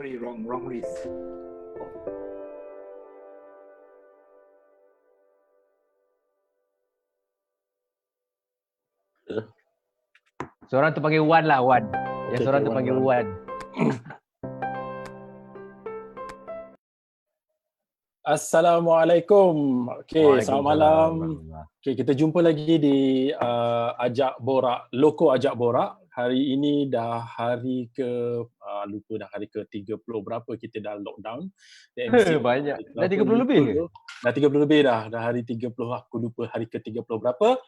Sorry, wrong list. Seorang tu panggil Wan lah, Wan. Yang seorang tu Wan, panggil Wan. Wan. Assalamualaikum. Okey, selamat malam. Waalaikumsalam. Okey, kita jumpa lagi di Ajak Borak, Loko Ajak Borak. Hari ini dah hari ke lupa dah hari ke 30 berapa kita dah lockdown. Banyak. Dah 30 lebih ke? Dah 30 lebih dah. Dah hari 30 aku lupa hari ke 30 berapa.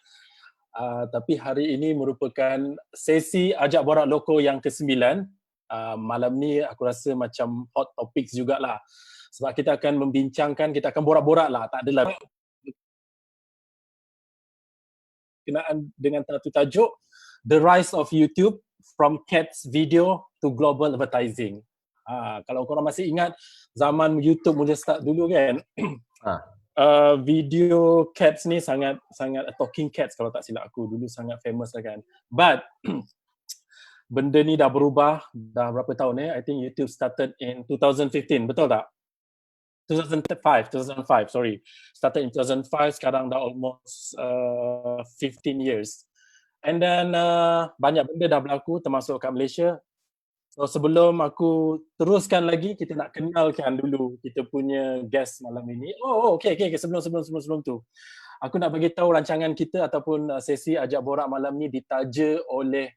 Tapi hari ini merupakan sesi Ajak Borak Loko yang ke-9. Malam ni aku rasa macam hot topics jugalah. Sebab kita akan membincangkan, kita akan borak-borak lah. Tak adalah kenaan dengan satu tajuk, The Rise of YouTube from Cats Video to Global Advertising. Kalau korang masih ingat zaman YouTube mula start dulu kan, video cats ni sangat talking cats kalau tak silap aku, dulu sangat famous lah kan. But benda ni dah berubah, dah berapa tahun I think YouTube started in 2015, betul tak? 2005, sorry. Started in 2005, sekarang dah almost 15 years. And then banyak benda dah berlaku termasuk kat Malaysia. So sebelum aku teruskan lagi, kita nak kenalkan dulu kita punya guest malam ini. Okay. Sebelum tu. Aku nak bagi tahu rancangan kita ataupun sesi Ajak Borak malam ni ditaja oleh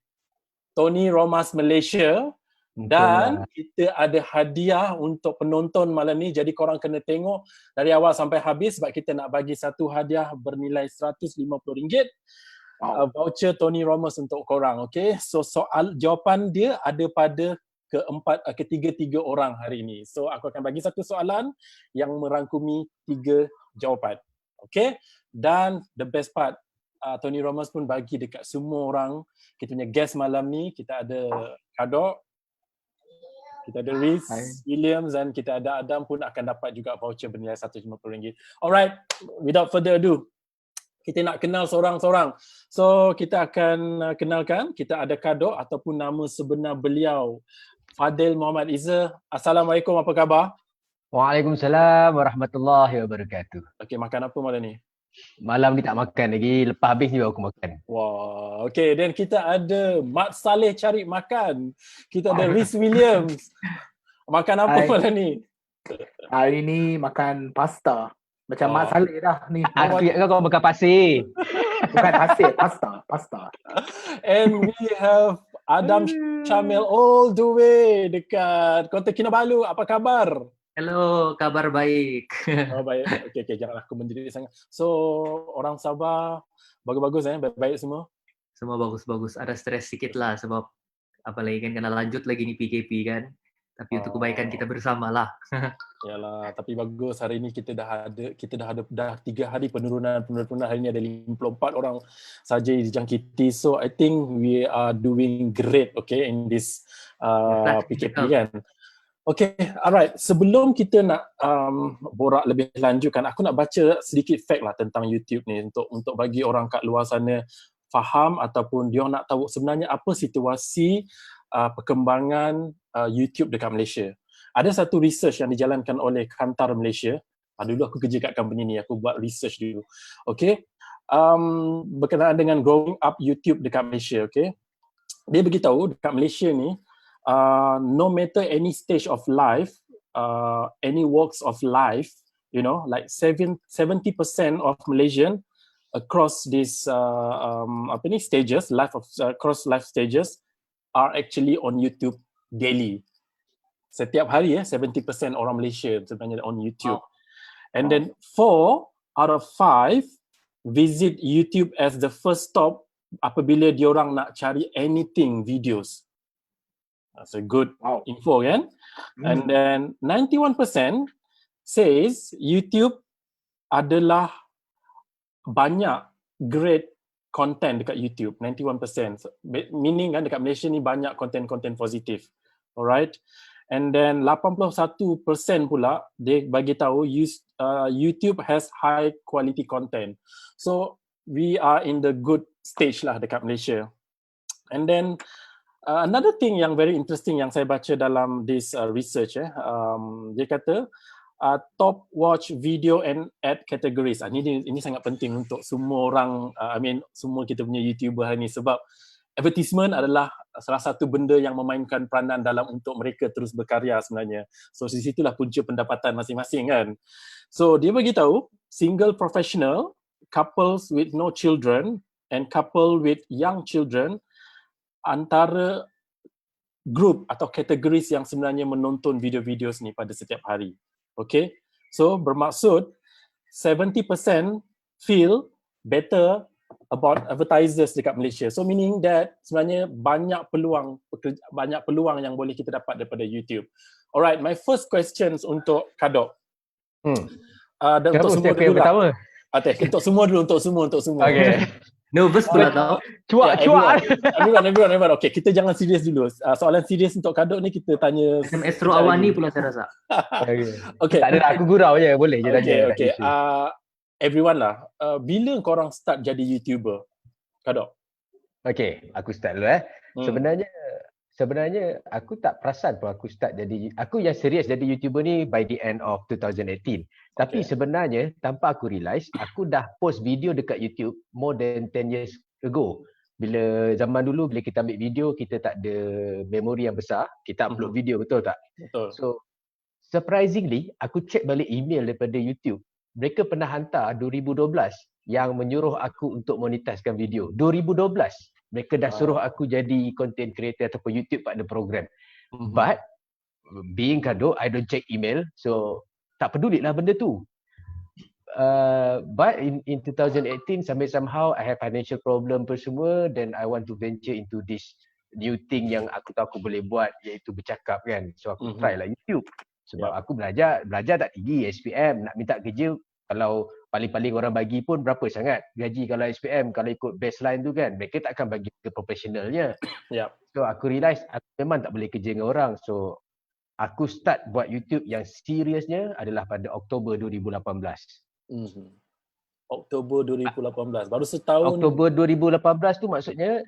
Tony Romas Malaysia. Dan kita ada hadiah untuk penonton malam ni, jadi korang kena tengok dari awal sampai habis sebab kita nak bagi satu hadiah bernilai RM150. Voucher Tony Romas untuk korang, okay? So soal jawapan dia ada pada ketiga-tiga orang hari ini. So aku akan bagi satu soalan yang merangkumi 3 jawapan, okay? Dan the best part, Tony Romas pun bagi dekat semua orang, kita punya guest malam ni. Kita ada Kadok, kita ada Riz Williams dan kita ada Adam pun akan dapat juga voucher bernilai RM150. Alright, without further ado, kita nak kenal seorang-seorang. So kita akan kenalkan, kita ada Kadok ataupun nama sebenar beliau Fadil Muhammad Izzah. Assalamualaikum, apa khabar? Waalaikumsalam warahmatullahi wabarakatuh. Okey, makan apa malam ni? Malam ni tak makan lagi, lepas habis ni baru aku makan. Wah, okey. Dan kita ada Mat Saleh cari makan. Kita ada Riz Williams. Makan apa malam ni? Hari ni makan pasta. Macam Mat Saleh dah ni. Aku ingat kau makan pasir. Bukan pasir, pasta. And we have Adam Syamil all the way dekat Kota Kinabalu. Apa khabar? Hello, kabar baik. Oh, baik. Okey, janganlah aku menjerit sangat. So, orang Sabah bagus-bagus baik-baik semua? Semua bagus-bagus. Ada stres sikit lah sebab apalagi kan kena lanjut lagi ni PKP kan. Tapi untuk kebaikan kita bersama lah. Yalah, tapi bagus hari ni kita dah ada 3 hari penurunan hari ni ada 54 orang saja dijangkiti. So I think we are doing great in this PKP kan. Okay, alright. Sebelum kita nak borak lebih lanjut kan, aku nak baca sedikit fact lah tentang YouTube ni untuk bagi orang kat luar sana faham ataupun dia nak tahu sebenarnya apa situasi perkembangan YouTube dekat Malaysia. Ada satu research yang dijalankan oleh Kantar Malaysia. Dulu aku kerja kat company ni, aku buat research dulu. Okay, berkenaan dengan growing up YouTube dekat Malaysia. Okay, dia beritahu dekat Malaysia ni, no matter any stage of life, any walks of life, like 70% of Malaysian across these stages, across life stages are actually on YouTube daily. Setiap hari 70% orang Malaysia sebenarnya on YouTube. And then 4 out of 5 visit YouTube as the first stop apabila diorang nak cari anything videos. That's a good info kan? And then 91% says YouTube adalah banyak great content dekat YouTube. 91%. Meaning kan dekat Malaysia ni banyak konten-konten positif. Alright? And then 81% pula dia bagi tahu YouTube has high quality content. So we are in the good stage lah dekat Malaysia. And then Another thing yang very interesting yang saya baca dalam this research, dia kata top watch video and ad categories. Ini sangat penting untuk semua orang, semua kita punya YouTuber hari ni, sebab advertisement adalah salah satu benda yang memainkan peranan dalam untuk mereka terus berkarya sebenarnya. So di situlah punca pendapatan masing-masing kan. So dia bagi tahu single professional, couples with no children and couple with young children antara group atau kategoris yang sebenarnya menonton video-video ni pada setiap hari. Okay, so bermaksud 70% feel better about advertisers dekat Malaysia. So meaning that sebenarnya banyak peluang yang boleh kita dapat daripada YouTube. Alright, my first questions untuk Kadok. Dan untuk semua dulu lah. Untuk semua. Okay. Nervous pula tau. Cuak. Everyone. Okay, kita jangan serius dulu. Soalan serius untuk Kadok ni kita tanya. Macam Astro Awani pula saya rasa. Okay. Tak ada, aku gurau je. Boleh je tanya. Okay. Everyone lah. Bila korang start jadi YouTuber? Kadok? Okay, aku start dulu Sebenarnya aku tak perasan pun aku start jadi, aku yang serius jadi YouTuber ni by the end of 2018. Tapi sebenarnya tanpa aku realise, aku dah post video dekat YouTube more than 10 years ago. Bila zaman dulu bila kita ambil video, kita tak ada memori yang besar, kita upload video, betul tak? Betul. So surprisingly, aku check balik email daripada YouTube. Mereka pernah hantar 2012 yang menyuruh aku untuk monetizekan video. 2012. Mereka dah suruh aku jadi content creator ataupun YouTube partner program. But being Kadok, I don't check email. So tak peduli lah benda tu. But in 2018, somehow I have financial problem per semua, then I want to venture into this new thing yang aku tahu aku boleh buat, iaitu bercakap kan. So aku try lah YouTube. Sebab aku belajar tak tinggi SPM, nak minta kerja kalau paling-paling orang bagi pun berapa sangat gaji kalau SPM, kalau ikut baseline tu kan, mereka tak akan bagi ke profesionalnya. So aku realise aku memang tak boleh kerja dengan orang. So aku start buat YouTube yang seriusnya adalah pada Oktober 2018. Oktober 2018, baru setahun. Oktober 2018 tu maksudnya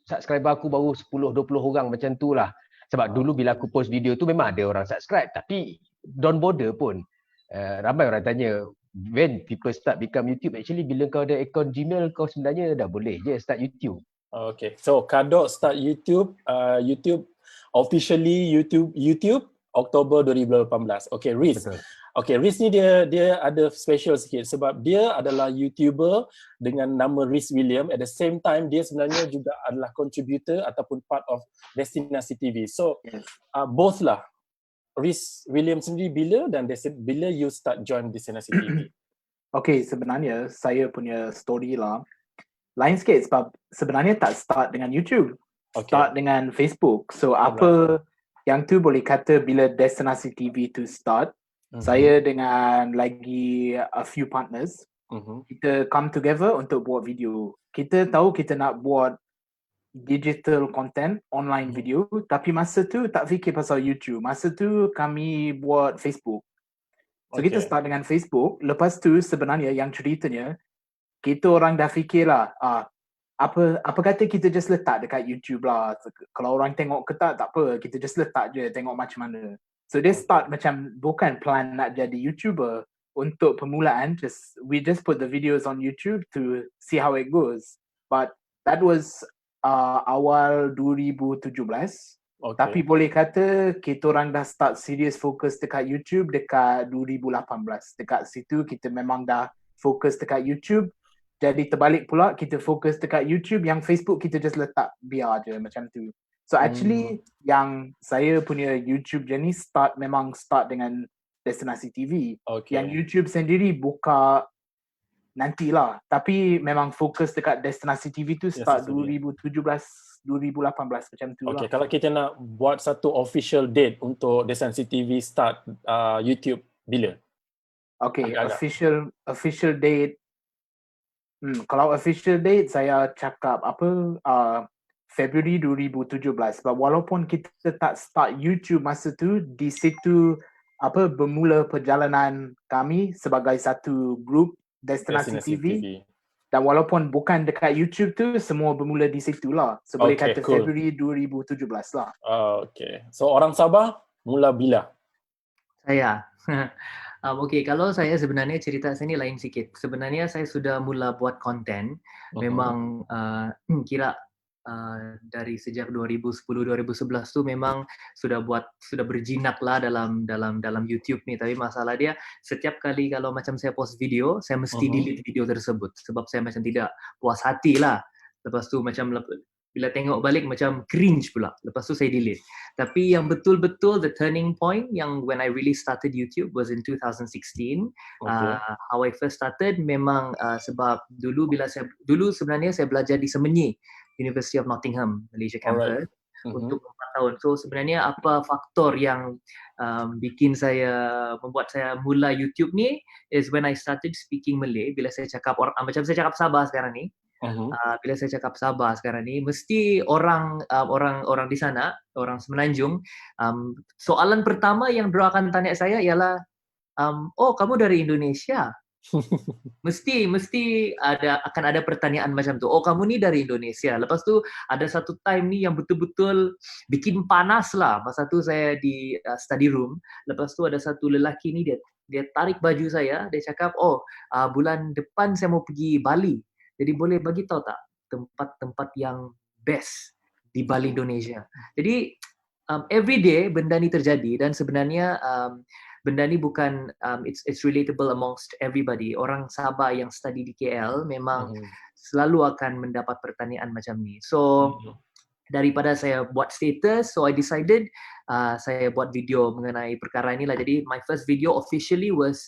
subscriber aku baru 10-20 orang macam tu lah. Sebab dulu bila aku post video tu memang ada orang subscribe, tapi don't bother pun. Ramai orang tanya, when people start become YouTube, actually bila kau ada akaun Gmail, kau sebenarnya dah boleh je start YouTube. Okay, so Kadok start YouTube, officially YouTube Oktober 2018. Okay, Riz. Betul. Okay, Riz ni dia ada special sikit sebab dia adalah YouTuber dengan nama Riz William. At the same time, dia sebenarnya juga adalah contributor ataupun part of Destinasi TV. So, both lah. Riz William sendiri bila you start join Destinasi TV? Okay, sebenarnya saya punya story lah lain sikit sebab sebenarnya tak start dengan YouTube. Start dengan Facebook. So apa yang tu boleh kata bila Destinasi TV tu start, saya dengan lagi a few partners, kita come together untuk buat video. Kita tahu kita nak buat digital content, online video, tapi masa tu tak fikir pasal YouTube. Masa tu kami buat Facebook. So kita start dengan Facebook. Lepas tu sebenarnya yang ceritanya, kita orang dah fikirlah, apa kata kita just letak dekat YouTube lah. Kalau orang tengok ke tak apa, kita just letak je, tengok macam mana. So dia start macam bukan plan nak jadi YouTuber. Untuk permulaan, we just put the videos on YouTube to see how it goes. But that was awal 2017. Tapi boleh kata kita orang dah start serious fokus dekat YouTube dekat 2018. Dekat situ kita memang dah fokus dekat YouTube. Jadi terbalik pula, kita fokus dekat YouTube, yang Facebook kita just letak biar je macam tu. So actually yang saya punya YouTube journey memang start dengan Destinasi TV. Yang YouTube sendiri buka nantilah. Tapi memang fokus dekat Destinasi TV tu start 2017, 2018 macam tu lah. Kalau kita nak buat satu official date untuk Destinasi TV start YouTube, bila? Official date. Kalau official date saya cakap February 2017. Sebab walaupun kita tak start YouTube masa tu, di situ bermula perjalanan kami sebagai satu group Destinasi TV. Dan walaupun bukan dekat YouTube tu, semua bermula di situ lah. So boleh kata Februari 2017 lah. Okay. So orang Sabah mula bila? Saya. Okay, kalau saya sebenarnya cerita saya ni lain sikit. Sebenarnya saya sudah mula buat konten. Memang kira dari sejak 2010-2011 tu memang sudah berjinak lah dalam YouTube ni. Tapi masalah dia setiap kali kalau macam saya post video, saya mesti delete video tersebut sebab saya macam tidak puas hati lah. Lepas tu macam bila tengok balik macam cringe pula. Lepas tu saya delete. Tapi yang betul-betul the turning point yang when I really started YouTube was in 2016. How I first started memang sebab dulu sebenarnya saya belajar di Semenyi, University of Nottingham, Malaysia campus untuk 4 tahun. So sebenarnya apa faktor yang membuat saya mula YouTube ni is when I started speaking Malay. Bila saya cakap macam saya cakap Sabah sekarang ni, bila saya cakap Sabah sekarang ni, mesti orang di sana, orang Semenanjung, soalan pertama yang mereka akan tanya saya ialah, oh kamu dari Indonesia? mesti akan ada pertanyaan macam tu. Oh kamu ni dari Indonesia. Lepas tu ada satu time ni yang betul-betul bikin panas lah. Masa tu saya di study room. Lepas tu ada satu lelaki ni dia tarik baju saya. Dia cakap, bulan depan saya mau pergi Bali. Jadi boleh bagi tahu tak tempat-tempat yang best di Bali Indonesia. Jadi every day benda ni terjadi dan sebenarnya benda ni bukan it's relatable amongst everybody. Orang Sabah yang study di KL memang selalu akan mendapat pertanyaan macam ni. So daripada saya buat status, so I decided saya buat video mengenai perkara inilah. Jadi my first video officially was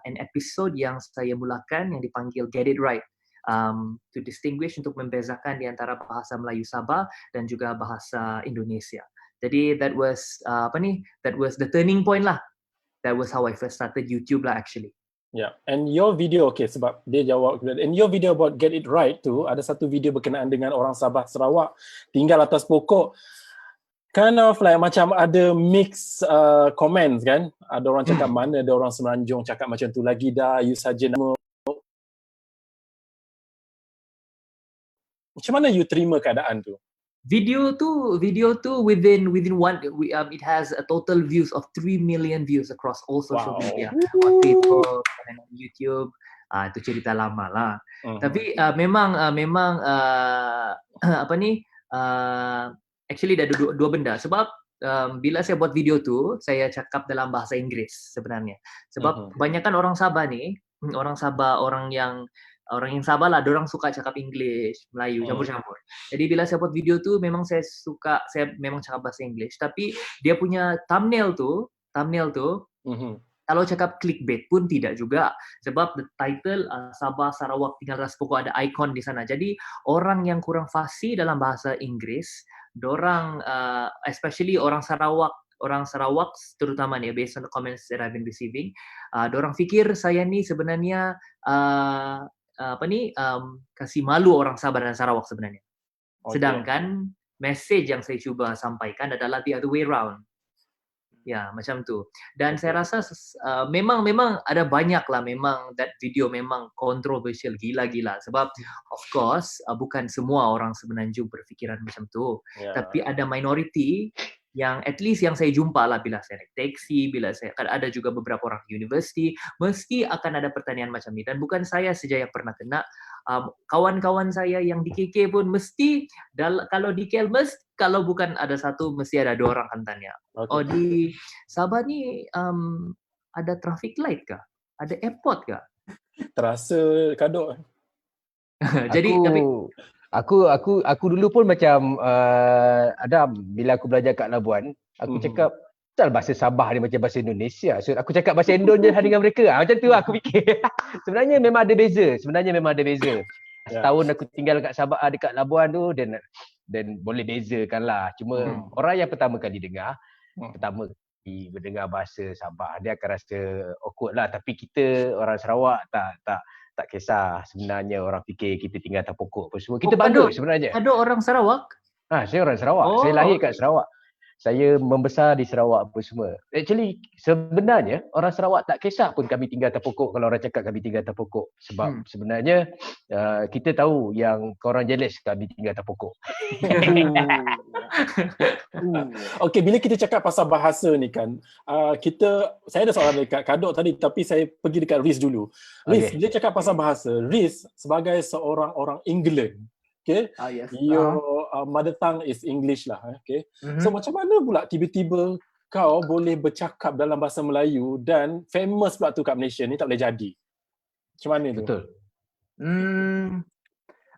an episode yang saya mulakan yang dipanggil Get It Right. To distinguish, untuk membezakan di antara bahasa Melayu Sabah dan juga bahasa Indonesia. Jadi that was the turning point lah. That was how I first started YouTube lah actually. Yeah, and your video, okay, sebab dia jawab, and your video about Get It Right tu, ada satu video berkenaan dengan orang Sabah Sarawak tinggal atas pokok, kind of like macam ada mix comments kan. Ada orang cakap mana, ada orang Semenanjung cakap macam tu lagi dah, you saja nama. Macam mana you terima keadaan tu? Video tu within one it has a total views of 3 million views across all social media, on Facebook and on YouTube. Itu cerita lama lah. Tapi memang actually ada dua benda. Sebab bila saya buat video tu, saya cakap dalam bahasa Inggeris sebenarnya. Sebab kebanyakan orang Sabah ni, orang yang Sabah lah, dorang suka cakap English, Melayu, campur-campur. Jadi bila saya buat video tu, memang saya memang cakap bahasa English. Tapi dia punya thumbnail tu, kalau cakap clickbait pun tidak juga. Sebab the title Sabah Sarawak tinggal atas pokok, ada icon di sana. Jadi orang yang kurang fasih dalam bahasa Inggeris, dorang especially orang Sarawak terutama ni, based on the comments that I've been receiving, dorang fikir saya ni sebenarnya kasih malu orang Sabah dan Sarawak sebenarnya. Sedangkan message yang saya cuba sampaikan adalah the other way round. Ya, macam tu. Dan saya rasa memang ada banyak lah, memang that video memang controversial gila-gila. Sebab of course bukan semua orang Semenanjung berfikiran macam tu. Tapi ada minority yang at least yang saya jumpa lah bila saya naik taxi, bila saya ada juga beberapa orang di universiti, mesti akan ada pertanyaan macam ni. Dan bukan saya saja yang pernah kena, kawan-kawan saya yang di KK pun mesti, kalau di KL kalau bukan ada satu, mesti ada 2 orang akan tanya. Oh di Sabah ni ada traffic light kah? Ada airport kah? Terasa kadok. Jadi tapi Aku dulu pun macam ada bila aku belajar kat Labuan, aku cakap tak bahasa Sabah ni macam bahasa Indonesia. So aku cakap bahasa Indon je dengan mereka. Macam tu aku fikir. Sebenarnya memang ada beza. Setahun aku tinggal kat Sabah, dekat Labuan tu, dan boleh bezakan lah. Cuma orang yang pertama kali dengar, mendengar bahasa Sabah, dia akan rasa awkward lah. Tapi kita orang Sarawak tak kisah. Sebenarnya orang fikir kita tinggal atas pokok apa semua. Kita bangga sebenarnya. Ada orang Sarawak? Saya orang Sarawak. Saya lahir kat Sarawak. saya membesar di Sarawak apa semua. Actually sebenarnya orang Sarawak tak kisah pun kami tinggal atas pokok kalau orang cakap kami tinggal atas pokok. Sebab sebenarnya kita tahu yang korang jealous kami tinggal atas pokok. Okay, bila kita cakap pasal bahasa ni kan, saya ada soalan dekat Kadok tadi tapi saya pergi dekat Riz dulu. Riz, bila cakap pasal bahasa, Riz sebagai seorang orang England, okay, yes. your mother tongue is English lah, okay. So macam mana pula tiba-tiba kau boleh bercakap dalam bahasa Melayu dan famous pula tu kat Malaysia ni tak boleh jadi? Macam mana tu? Betul.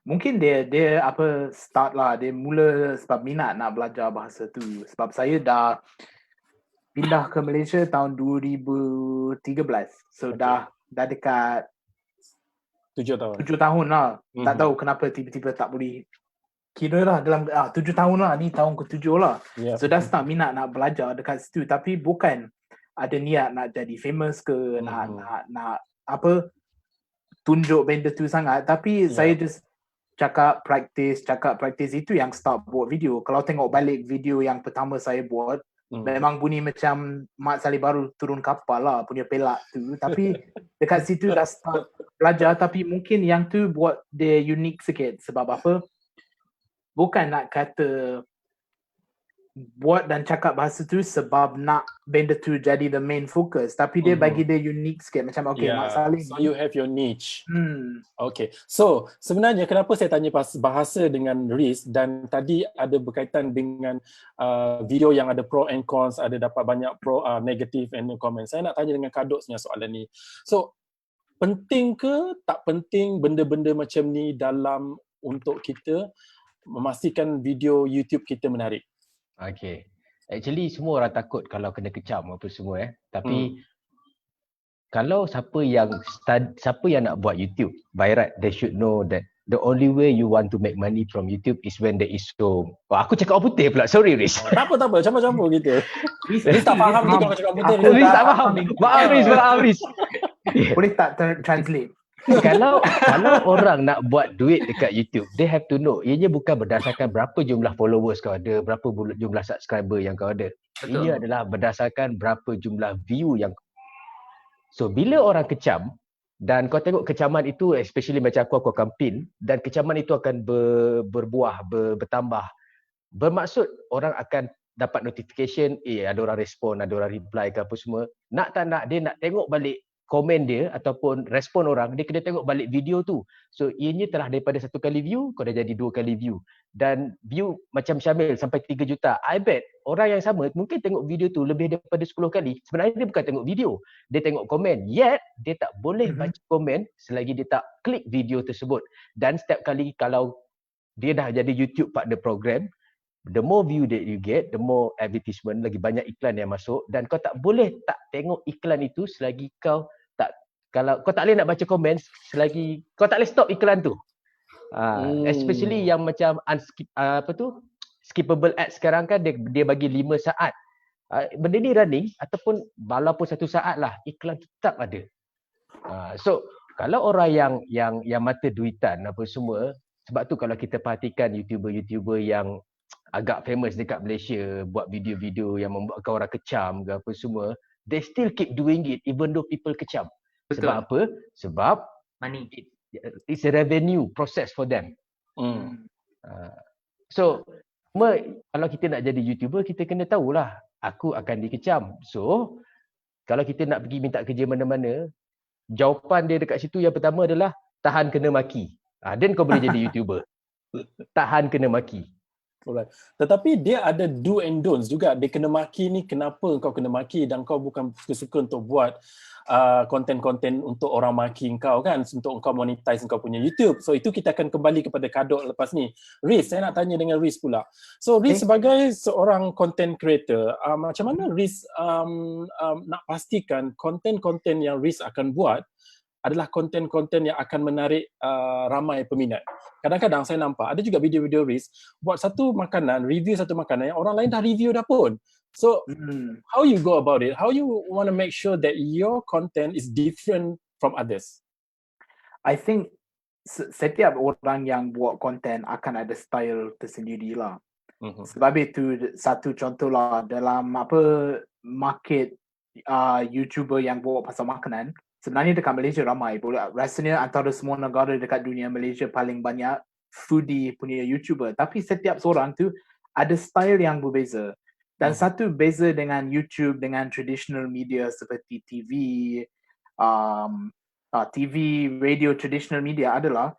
Mungkin dia apa start lah, dia mula sebab minat nak belajar bahasa tu. Sebab saya dah pindah ke Malaysia tahun 2013. So dah dekat 7 tahun. 7 tahun lah. Tak tahu kenapa tiba-tiba tak boleh kira lah dalam 7 tahun lah, ni tahun ke-7 lah. So dah start minat nak belajar dekat situ, tapi bukan ada niat nak jadi famous ke, nak apa tunjuk benda tu sangat, tapi saya just cakap practice itu yang start buat video. Kalau tengok balik video yang pertama saya buat, memang bunyi macam Mat Saleh Baru turun kapal lah punya pelak tu, tapi dekat situ dah start belajar. Tapi mungkin yang tu buat dia unik sikit. Sebab apa? Bukan nak kata buat dan cakap bahasa tu sebab nak benda tu jadi the main focus, tapi dia bagi dia unik sikit. Macam Mat Saleh, so you have your niche. Okay, so sebenarnya kenapa saya tanya bahasa dengan Riz, dan tadi ada berkaitan dengan video yang ada pro and cons, ada dapat banyak pro, negative and comment. Saya nak tanya dengan Kadok sebenarnya soalan ni. So penting ke tak penting benda-benda macam ni dalam untuk kita memastikan video YouTube kita menarik? Okay. Actually semua orang takut kalau kena kecam apa semua Tapi kalau siapa yang nak buat YouTube, by right they should know that the only way you want to make money from YouTube is when there is so. Aku cakap putih pula. Sorry Riz. Tak apa, campur-campur gitu. Riz tak faham tu kalau cakap putih. Riz tak faham. Maaf Riz. Boleh tak translate? Kalau orang nak buat duit dekat YouTube, they have to know ianya bukan berdasarkan berapa jumlah followers kau ada, berapa jumlah subscriber yang kau ada. Betul. Ia adalah berdasarkan berapa jumlah view yang. So bila orang kecam dan kau tengok kecaman itu, especially macam aku akan pin, dan kecaman itu akan berbuah, bertambah. Bermaksud orang akan dapat notification, ada orang respon, ada orang reply ke apa semua. Nak tak nak, dia nak tengok balik komen dia ataupun respon orang, dia kena tengok balik video tu. So ianya telah daripada 1 kali view, kau dah jadi 2 kali view. Dan view macam Syamil sampai 3 juta. I bet orang yang sama mungkin tengok video tu lebih daripada 10 kali. Sebenarnya dia bukan tengok video, dia tengok komen. Yet dia tak boleh baca komen selagi dia tak klik video tersebut. Dan setiap kali kalau dia dah jadi YouTube partner program, the more view that you get, the more advertisement, lagi banyak iklan yang masuk, dan kau tak boleh tak tengok iklan itu selagi kau tak, kalau kau tak boleh nak baca komen selagi kau tak boleh stop iklan tu. Especially yang macam skippable ads sekarang kan, dia bagi 5 saat. Benda ni running ataupun walaupun 1 saat lah, iklan tetap ada. So kalau orang yang mata duitan apa semua, sebab tu kalau kita perhatikan YouTuber yang agak famous dekat Malaysia, buat video-video yang membuatkan orang kecam ke apa semua, they still keep doing it even though people kecam. Betul. Sebab apa? Sebab money. It's a revenue process for them. So kalau kita nak jadi YouTuber, kita kena tahulah aku akan dikecam. So kalau kita nak pergi minta kerja mana-mana, jawapan dia dekat situ yang pertama adalah tahan kena maki. Then kau boleh jadi YouTuber. Tahan kena maki. Alright. Tetapi dia ada do and don'ts juga. Dia kena maki ni, kenapa kau kena maki dan kau bukan suka untuk buat konten-konten untuk orang maki kau kan, untuk kau monetize kau punya YouTube. So itu kita akan kembali kepada Kadok lepas ni. Riz, saya nak tanya dengan Riz pula. So Riz sebagai seorang content creator, macam mana Riz nak pastikan konten-konten yang Riz akan buat adalah konten-konten yang akan menarik ramai peminat. Kadang-kadang saya nampak ada juga video-video Riz buat satu makanan, review satu makanan yang orang lain dah review dah pun. So how you go about it? How you want to make sure that your content is different from others? I think setiap orang yang buat konten akan ada style tersendiri lah. Sebab itu satu contoh lah dalam market YouTuber yang buat pasal makanan. Sebenarnya dekat Malaysia ramai. Rasanya antara semua negara dekat dunia, Malaysia paling banyak foodie punya YouTuber. Tapi setiap seorang tu ada style yang berbeza. Dan satu beza dengan YouTube, dengan traditional media seperti TV, radio, traditional media adalah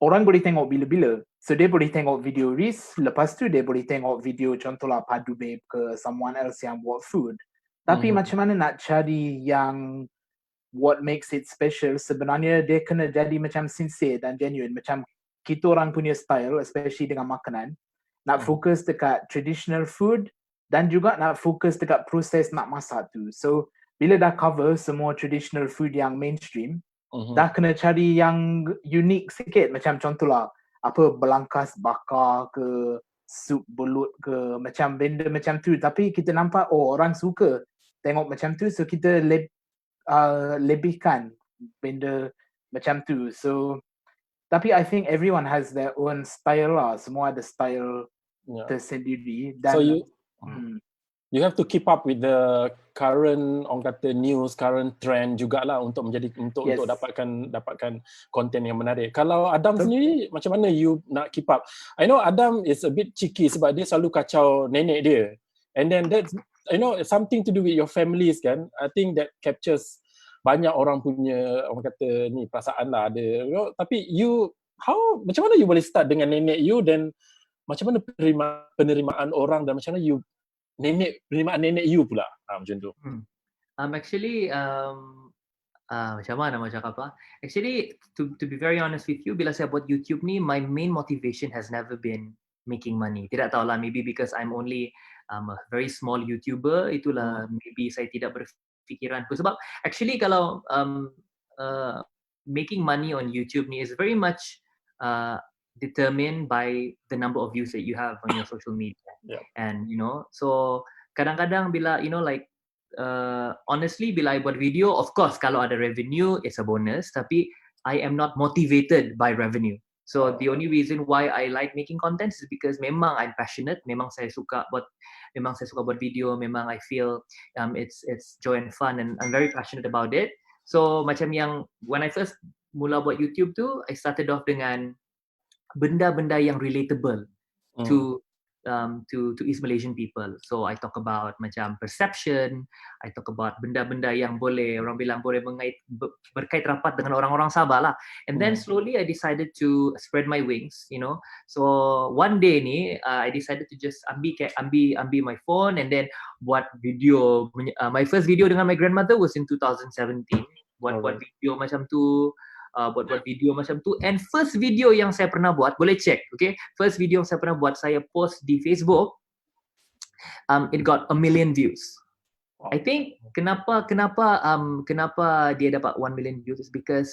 orang boleh tengok bila-bila. So dia boleh tengok video Reels, lepas tu dia boleh tengok video contohlah Padu Babe ke someone else yang buat food. Tapi macam mana nak cari yang what makes it special, sebenarnya dia kena jadi macam sincere dan genuine. Macam kita orang punya style, especially dengan makanan, nak fokus dekat traditional food dan juga nak fokus dekat proses nak masak tu. So bila dah cover semua traditional food yang mainstream, dah kena cari yang unik sikit. Macam contohlah belangkas bakar ke, sup belut ke, macam benda macam tu. Tapi kita nampak orang suka tengok macam tu, so kita lebihkan benda macam tu. So tapi I think everyone has their own style lah. Semua ada style tersendiri. Dan so you have to keep up with the current orang kata news, current trend jugalah untuk dapatkan konten yang menarik. Kalau Adam sendiri macam mana you nak keep up? I know Adam is a bit cheeky sebab dia selalu kacau nenek dia. And then that's something to do with your families kan. I think that captures banyak orang punya orang kata ni perasaan lah ada. Tapi macam mana you boleh start dengan nenek you dan macam mana penerimaan orang dan macam mana you penerimaan nenek you pula macam tu. Actually macam mana nak cakap apa? Actually to be very honest with you, bila saya buat YouTube ni, my main motivation has never been making money. Tidak tahulah, maybe because I'm only a very small YouTuber, itulah maybe saya tidak berfikiran. Sebab actually kalau making money on YouTube ni is very much determined by the number of views that you have on your social media. And so kadang-kadang bila honestly bila I buat video, of course kalau ada revenue it's a bonus, tapi I am not motivated by revenue. So the only reason why I like making content is because memang I'm passionate, memang saya suka buat video, memang I feel it's joy and fun and I'm very passionate about it. So macam yang when I first mula buat YouTube tu, I started off dengan benda-benda yang relatable to East Malaysian people. So I talk about macam perception, I talk about benda-benda yang orang bilang boleh berkait rapat dengan orang-orang Sabah lah. And then slowly I decided to spread my wings, So one day ni I decided to just ambil my phone and then buat video. My first video dengan my grandmother was in 2017. Buat video macam tu. Buat video macam tu. And first video yang saya pernah buat, boleh check, okay? First video yang saya pernah buat, saya post di Facebook, it got 1 million views. I think kenapa dia dapat 1 million views is because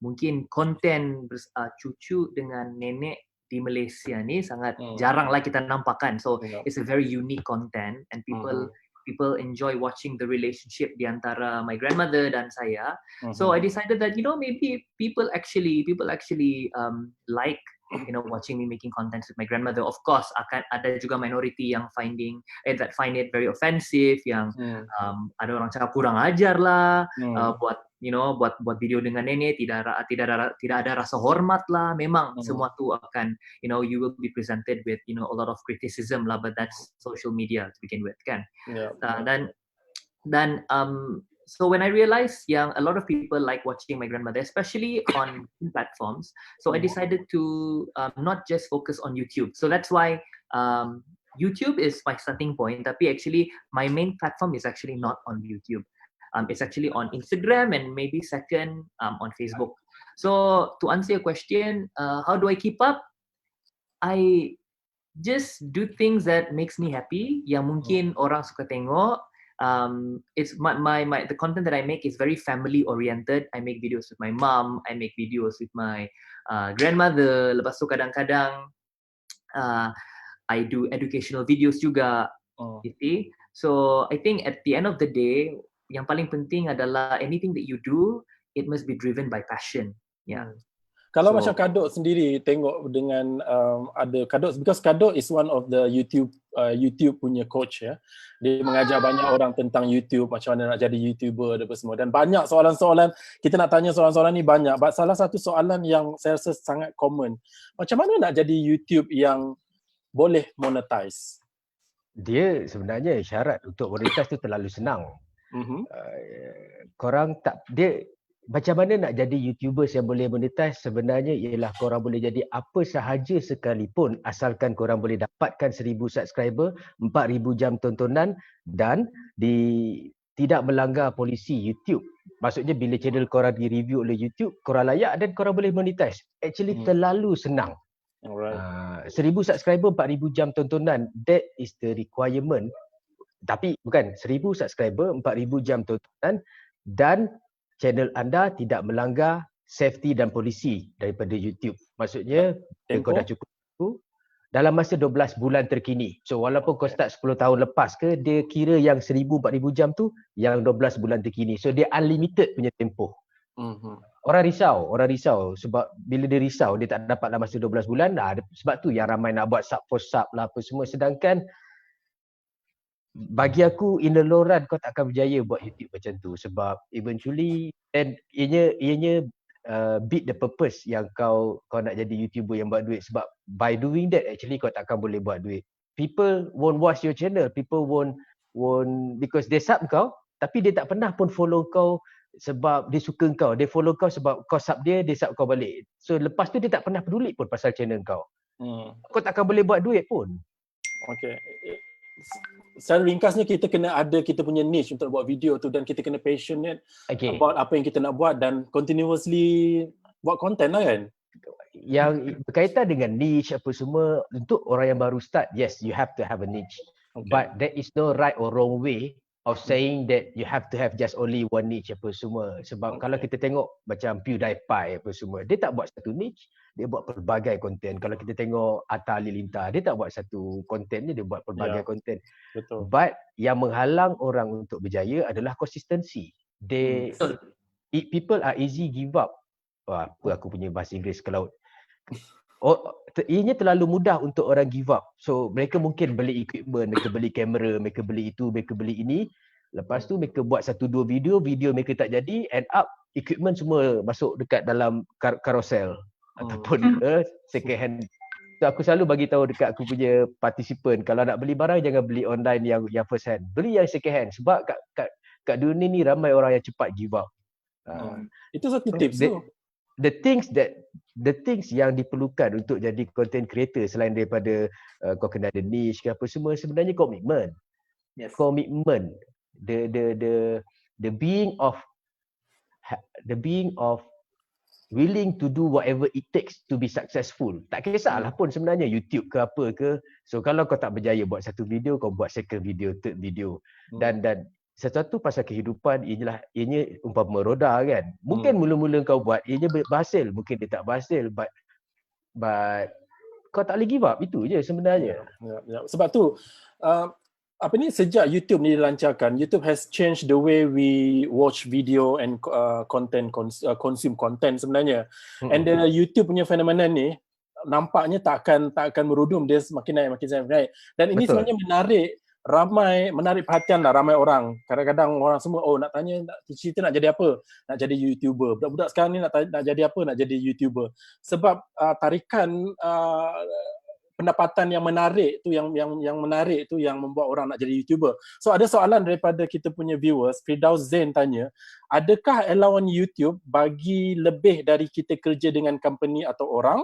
mungkin konten cucu dengan nenek di Malaysia ni sangat jarang lah kita nampakkan. So it's a very unique content and people enjoy watching the relationship di antara my grandmother dan saya. So I decided that maybe people actually like watching me making contents with my grandmother. Of course akan ada juga minority yang find it very offensive, yang ada orang cakap kurang ajar lah, buat video dengan nenek tidak ada rasa hormat lah. Memang semua tu akan you will be presented with a lot of criticism lah, but that's social media to begin with kan. Dan so when I realized yang a lot of people like watching my grandmother, especially on platforms, so I decided to not just focus on YouTube. So that's why YouTube is my starting point, tapi actually my main platform is actually not on YouTube. It's actually on Instagram and maybe second on Facebook. So to answer your question, how do I keep up? I just do things that makes me happy, yang mungkin orang suka tengok. It's the content that I make is very family oriented. I make videos with my mom, I make videos with my grandmother. Lepas tu kadang-kadang I do educational videos juga. You see? So I think at the end of the day, yang paling penting adalah anything that you do, it must be driven by passion. Yeah. Kalau macam Kadok sendiri tengok dengan ada Kadok, because Kadok is one of the YouTube punya coach ya. Dia mengajar banyak orang tentang YouTube, macam mana nak jadi YouTuber dan apa semua. Dan banyak soalan-soalan, kita nak tanya soalan-soalan ni banyak. But salah satu soalan yang saya rasa sangat common, macam mana nak jadi YouTube yang boleh monetize? Dia sebenarnya syarat untuk monetize tu terlalu senang. Korang tak, dia macam mana nak jadi YouTubers yang boleh monetize sebenarnya ialah korang boleh jadi apa sahaja sekalipun asalkan korang boleh dapatkan 1000 subscriber, 4000 jam tontonan dan tidak melanggar polisi YouTube. Maksudnya bila channel korang di-review oleh YouTube, korang layak dan korang boleh monetize. Actually terlalu senang. Alright. 1000 subscriber, 4000 jam tontonan, that is the requirement. Tapi bukan 1000 subscriber, 4000 jam tontonan dan channel anda tidak melanggar safety dan polisi daripada YouTube. Maksudnya kau dah cukup dalam masa 12 bulan terkini. So walaupun kau start 10 tahun lepas ke, dia kira yang 1000-4000 jam tu yang 12 bulan terkini. So dia unlimited punya tempoh. Orang risau sebab bila dia risau dia tak dapat dalam masa 12 bulan. Sebab tu yang ramai nak buat sub post sub lah apa semua. Sedangkan bagi aku in the long run kau tak akan berjaya buat YouTube macam tu sebab eventually and ianya beat the purpose yang kau nak jadi YouTuber yang buat duit sebab by doing that actually kau tak akan boleh buat duit. People won't watch your channel, people won't because they sub kau tapi dia tak pernah pun follow kau sebab dia suka kau. Dia follow kau sebab kau sub dia sub kau balik. So lepas tu dia tak pernah peduli pun pasal channel kau. Kau tak akan boleh buat duit pun. Okay. Secara ringkasnya kita punya niche untuk buat video tu dan kita kena passionate about apa yang kita nak buat dan continuously buat content lah kan. Yang berkaitan dengan niche apa semua untuk orang yang baru start, yes you have to have a niche. But there is no right or wrong way of saying that you have to have just only one niche apa semua. Sebab kalau kita tengok macam PewDiePie apa semua, dia tak buat satu niche, dia buat pelbagai konten. Kalau kita tengok Atta Halilintar, dia tak buat satu konten ni, dia buat pelbagai konten. Betul. But yang menghalang orang untuk berjaya adalah konsistensi. People are easy give up. Apa aku punya bahasa Inggeris kalau ianya terlalu mudah untuk orang give up. So mereka mungkin beli equipment, mereka beli kamera, mereka beli itu, mereka beli ini. Lepas tu mereka buat 1-2 video mereka tak jadi, end up equipment semua masuk dekat dalam carousel ataupun second hand. So aku selalu bagi tahu dekat aku punya participant, kalau nak beli barang jangan beli online yang first hand. Beli yang second hand sebab kat dunia ni ramai orang yang cepat give up. Itu satu tips tu. The things yang diperlukan untuk jadi content creator selain daripada kau kena ada niche ke apa semua, sebenarnya komitmen. Yes. Komitmen. The being of willing to do whatever it takes to be successful. Tak kisahlah pun sebenarnya YouTube ke apa ke. So kalau kau tak berjaya buat satu video, kau buat second video, third video. Dan sesuatu pasal kehidupan ianya umpama roda kan. Mungkin mula-mula kau buat ianya berhasil, mungkin dia tak berhasil, but kau tak boleh give up. Itu je sebenarnya. Sebab tu sejak YouTube ni dilancarkan, YouTube has changed the way we watch video and consume content sebenarnya. And the YouTube punya fenomena ni nampaknya tak akan merudum, dia semakin naik. Dan ini sebenarnya menarik perhatian lah ramai orang. Kadang-kadang orang semua nak tanya cerita nak jadi apa? Nak jadi YouTuber. Budak-budak sekarang ni nak jadi apa? Nak jadi YouTuber. Sebab tarikan pendapatan yang menarik tu yang menarik tu yang membuat orang nak jadi YouTuber. So ada soalan daripada kita punya viewers, Firdaus Zain tanya, adakah allowance YouTube bagi lebih dari kita kerja dengan company atau orang?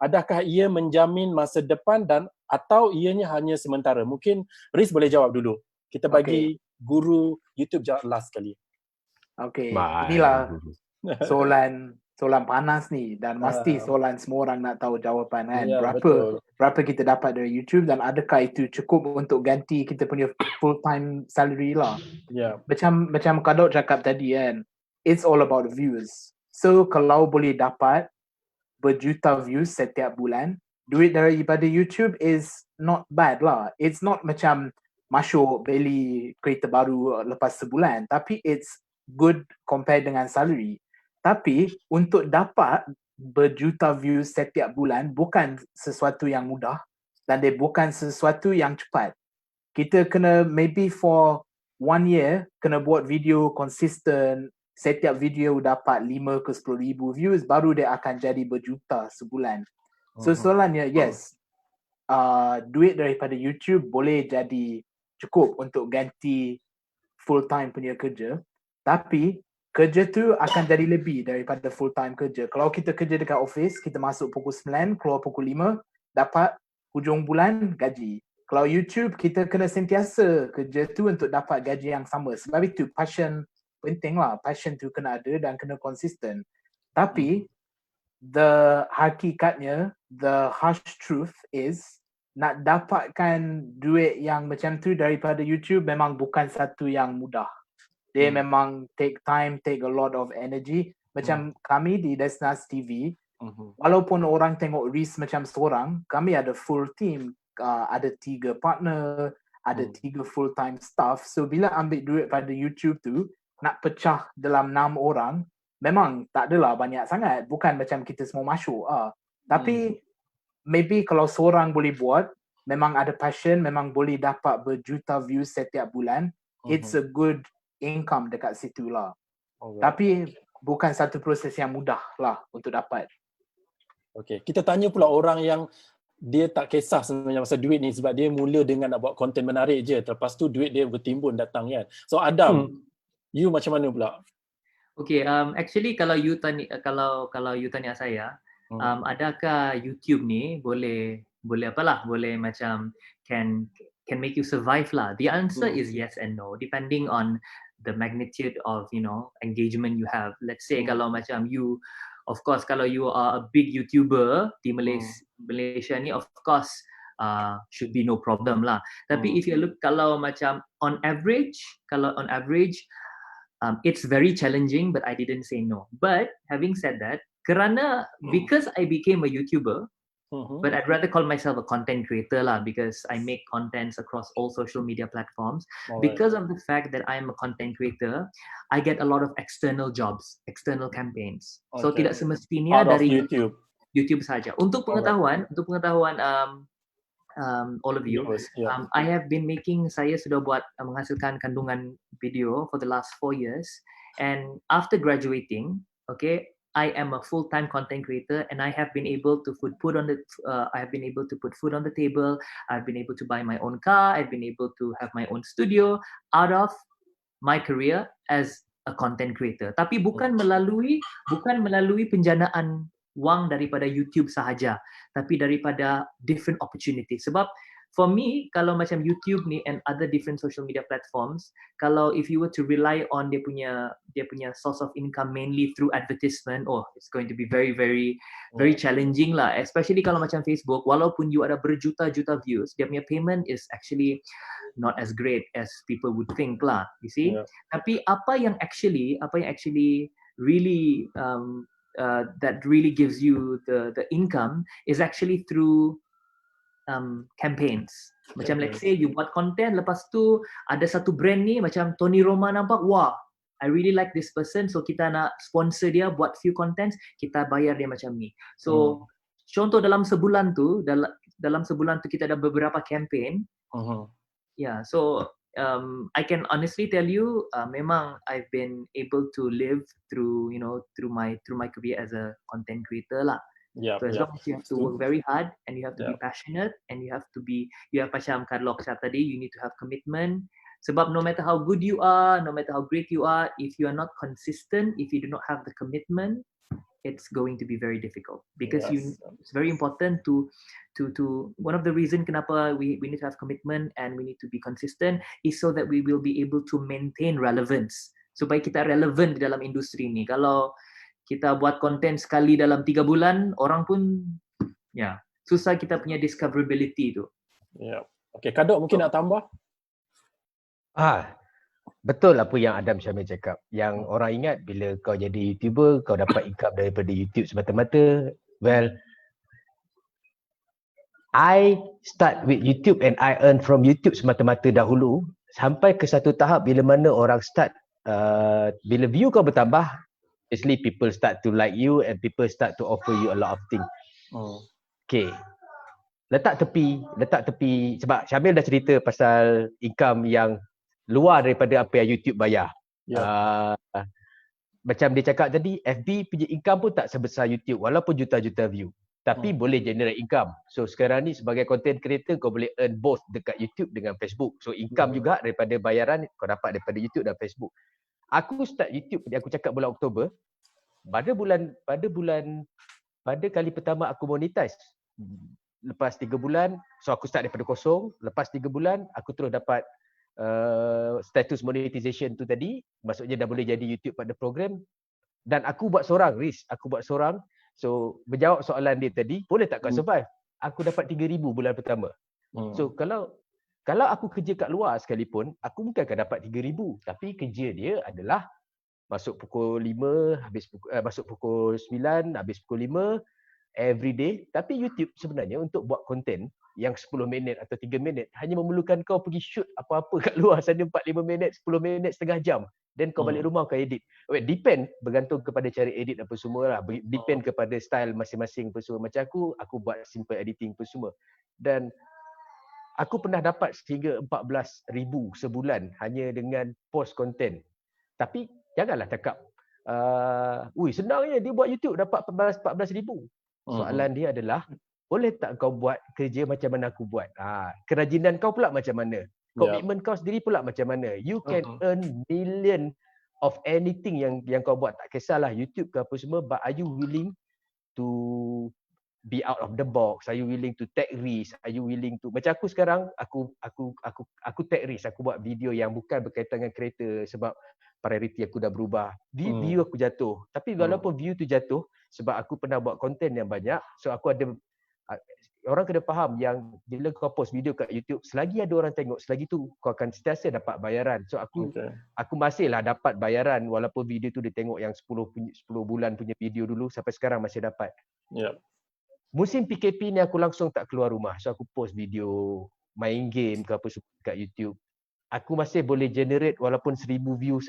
Adakah ia menjamin masa depan atau ianya hanya sementara? Mungkin Riz boleh jawab dulu. Kita bagi guru YouTube jawab last sekali. Inilah soalan panas ni dan mesti soalan semua orang nak tahu jawapan kan. Berapa kita dapat dari YouTube dan adakah itu cukup untuk ganti kita punya full time salary lah. Macam Kadok cakap tadi kan, it's all about views. So kalau boleh dapat berjuta views setiap bulan, duit daripada YouTube is not bad lah. It's not macam masuk beli kereta baru lepas sebulan, tapi it's good compare dengan salary. Tapi untuk dapat berjuta views setiap bulan bukan sesuatu yang mudah dan dia bukan sesuatu yang cepat. Kita kena maybe for 1 year kena buat video consistent, setiap video dapat 5 ke 10 ribu views baru dia akan jadi berjuta sebulan. So soalannya, yes, duit daripada YouTube boleh jadi cukup untuk ganti full time punya kerja, tapi kerja tu akan jadi lebih daripada full time kerja. Kalau kita kerja dekat office, kita masuk pukul 9, keluar pukul 5, dapat hujung bulan gaji. Kalau YouTube, kita kena sentiasa kerja tu untuk dapat gaji yang sama. Sebab itu passion penting lah. Passion tu kena ada dan kena konsisten. Tapi hakikatnya, the harsh truth is nak dapatkan duit yang macam tu daripada YouTube memang bukan satu yang mudah. Dia memang take time, take a lot of energy. Macam kami di Desnas TV, walaupun orang tengok Reese macam seorang, kami ada full team. Ada 3 partner, ada 3 full time staff. So bila ambil duit pada YouTube tu, nak pecah dalam 6 orang, memang tak adalah banyak sangat. Bukan macam kita semua masuk. Tapi maybe kalau seorang boleh buat, memang ada passion, memang boleh dapat berjuta views setiap bulan, it's a good income dekat situ lah. Tapi bukan satu proses yang mudah lah untuk dapat. Okay, kita tanya pula orang yang dia tak kisah sebenarnya pasal duit ni sebab dia mula dengan nak buat konten menarik je. Lepas tu duit dia bertimbun datang kan. So Adam, you macam mana pula? Okay, actually kalau you tanya saya, adakah YouTube ni boleh apalah, boleh macam can make you survive lah. The answer is yes and no, depending on the magnitude of engagement you have. Let's say kalau macam you, of course kalau you are a big YouTuber di Malaysia ni, of course should be no problem lah. Tapi if you look kalau macam on average, it's very challenging, but I didn't say no. But having said that, because I became a YouTuber, but I'd rather call myself a content creator lah, because I make contents across all social media platforms. Because of the fact that I'm a content creator, I get a lot of external jobs, external campaigns. So tidak semestinya dari YouTube saja. Untuk pengetahuan, all of you, I have been saya sudah buat menghasilkan kandungan video for the last 4 years, and after graduating, I am a full-time content creator, and I have been able to put food on the table. I've been able to buy my own car. I've been able to have my own studio out of my career as a content creator. Tapi bukan melalui penjanaan wang daripada YouTube sahaja, tapi daripada different opportunities. Sebab for me, kalau macam YouTube ni and other different social media platforms, kalau if you were to rely on dia punya source of income mainly through advertisement, it's going to be very very very challenging lah. Especially kalau macam Facebook, walaupun you ada berjuta-juta views, dia punya payment is actually not as great as people would think lah. You see? Tapi apa yang actually really that really gives you the income is actually through campaigns. Macam let's say you buat content, lepas tu ada satu brand ni macam Tony Roma nampak, wah, I really like this person, so kita nak sponsor dia buat few contents, kita bayar dia macam ni. So contoh dalam sebulan tu kita ada beberapa campaign. So I can honestly tell you, memang I've been able to live through my career as a content creator lah. So as long as you have to work very hard, and you have to be passionate, and you have macam Karlok cakap tadi, you need to have commitment. Sebab no matter how good you are, no matter how great you are, if you are not consistent, if you do not have the commitment, it's going to be very difficult. Because it's very important to one of the reason kenapa we need to have commitment and we need to be consistent is so that we will be able to maintain relevance. Supaya kita relevant di dalam industri ni. Kalau kita buat konten sekali dalam 3 bulan, orang pun susah kita punya discoverability tu. Okay, Kadok mungkin nak tambah? Betul apa yang Adam Syamil cakap. Yang orang ingat bila kau jadi YouTuber, kau dapat income daripada YouTube semata-mata. Well, I start with YouTube and I earn from YouTube semata-mata dahulu. Sampai ke satu tahap bila mana orang start, bila view kau bertambah, obviously people start to like you and people start to offer you a lot of things. Okay. Letak tepi sebab Syamil dah cerita pasal income yang luar daripada apa yang YouTube bayar. Macam dia cakap tadi, FB punya income pun tak sebesar YouTube walaupun juta-juta view. Tapi boleh generate income. So sekarang ni sebagai content creator kau boleh earn both dekat YouTube dengan Facebook. So income juga daripada bayaran kau dapat daripada YouTube dan Facebook. Aku start YouTube aku cakap bulan Oktober. Pada kali pertama aku monetize. Lepas 3 bulan, so aku start daripada kosong. Lepas 3 bulan aku terus dapat status monetization tu tadi, maksudnya dah boleh jadi YouTube pada program. Dan aku buat seorang, Riz, aku buat seorang. So menjawab soalan dia tadi, boleh tak kau survive? Aku dapat 3,000 bulan pertama. So kalau aku kerja kat luar sekalipun, aku bukan akan dapat 3,000, tapi kerja dia adalah masuk pukul 5, masuk pukul 9, habis pukul 5 every day. Tapi YouTube sebenarnya untuk buat konten yang 10 minit atau 3 minit hanya memerlukan kau pergi shoot apa-apa kat luar sana 4-5 minit, 10 minit, setengah jam. Then kau balik rumah kau edit. Depend, bergantung kepada cara edit apa semua lah. Depend kepada style masing-masing apa semua. Macam aku buat simple editing apa semua. Dan aku pernah dapat sehingga 14,000 sebulan hanya dengan post content. Tapi janganlah cakap, senangnya dia buat YouTube dapat 14,000. Soalan dia adalah, boleh tak kau buat kerja macam mana aku buat? Kerajinan kau pula macam mana? Komitmen kau sendiri pula macam mana? You can earn million of anything yang kau buat. Tak kisahlah YouTube ke apa semua, but are you willing to be out of the box? Are you willing to take risk? Are you willing to, macam aku sekarang, aku take risk. Aku buat video yang bukan berkaitan dengan kereta sebab priority aku dah berubah. View aku jatuh. Tapi walaupun view tu jatuh, sebab aku pernah buat konten yang banyak, so aku ada, orang kena faham yang bila kau post video kat YouTube, selagi ada orang tengok, selagi tu kau akan sentiasa dapat bayaran. So aku masihlah dapat bayaran walaupun video tu dia tengok yang 10 bulan punya video dulu, sampai sekarang masih dapat. Musim PKP ni aku langsung tak keluar rumah. So aku post video main game ke apa kat YouTube. Aku masih boleh generate walaupun 1,000 view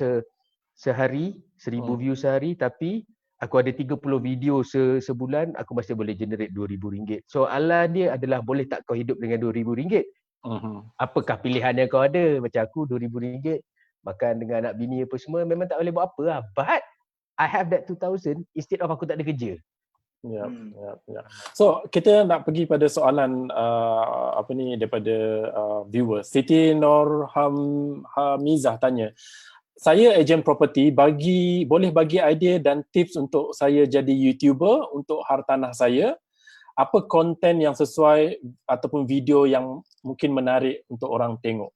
sehari, 1,000 view sehari, tapi aku ada 30 video sebulan, aku masih boleh generate RM2,000. Soalan dia adalah, boleh tak kau hidup dengan RM2,000? Apakah pilihan yang kau ada? Macam aku, RM2,000, makan dengan anak bini apa semua, memang tak boleh buat apa lah. But I have that 2,000 instead of aku tak ada kerja. So kita nak pergi pada soalan daripada viewers. Siti Hamizah tanya, saya ejen property, boleh bagi idea dan tips untuk saya jadi YouTuber untuk hartanah saya? Apa konten yang sesuai ataupun video yang mungkin menarik untuk orang tengok?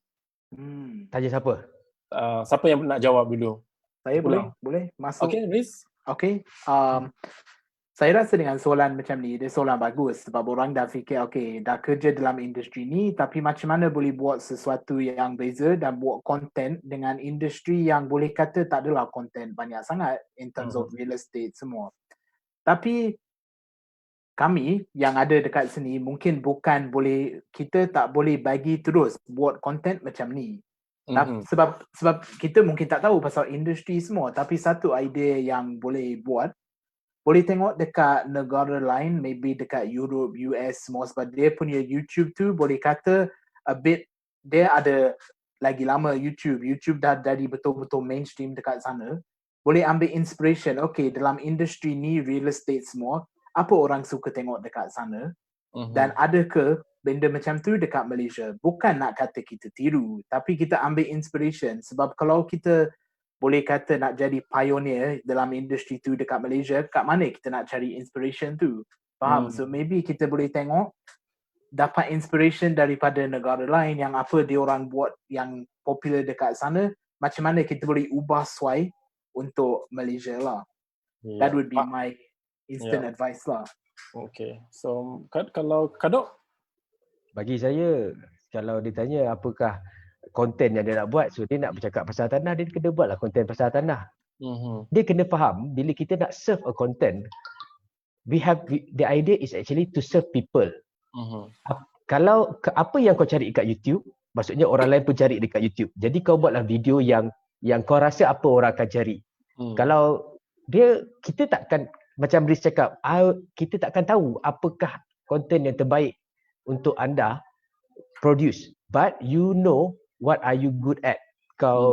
Tanya siapa? Siapa yang nak jawab dulu? Saya boleh masuk. Okay, Riz. Okay. Saya rasa dengan soalan macam ni, dia soalan bagus sebab orang dah fikir, dah kerja dalam industri ni, tapi macam mana boleh buat sesuatu yang beza dan buat konten dengan industri yang boleh kata tak adalah konten banyak sangat in terms of real estate semua. Tapi kami yang ada dekat sini mungkin kita tak boleh bagi terus buat konten macam ni. Sebab kita mungkin tak tahu pasal industri semua, tapi satu idea yang boleh buat, boleh tengok dekat negara lain, maybe dekat Europe, US semua, sebab dia punya YouTube tu boleh kata dia ada lagi lama YouTube dah jadi betul-betul mainstream dekat sana. Boleh ambil inspiration, dalam industri ni real estate semua, apa orang suka tengok dekat sana, dan ada ke benda macam tu dekat Malaysia. Bukan nak kata kita tiru, tapi kita ambil inspiration, sebab kalau kita boleh kata nak jadi pioneer dalam industri tu dekat Malaysia, kat mana kita nak cari inspiration tu? Faham? So maybe kita boleh tengok, dapat inspiration daripada negara lain yang apa dia orang buat yang popular dekat sana, macam mana kita boleh ubah sesuai untuk Malaysia lah. That would be my instant advice lah. Okay. So kalau Kadok? Bagi saya, kalau ditanya apakah konten yang dia nak buat, so dia nak bercakap pasal tanah, dia kena buatlah konten pasal tanah. Dia kena faham, bila kita nak serve a content, the idea is actually to serve people. Kalau apa yang kau cari dekat YouTube, maksudnya orang lain pun cari dekat YouTube. Jadi kau buatlah video yang kau rasa apa orang akan cari. Kalau kita takkan, macam Riz cakap, kita takkan tahu apakah konten yang terbaik untuk anda produce, but you know what are you good at.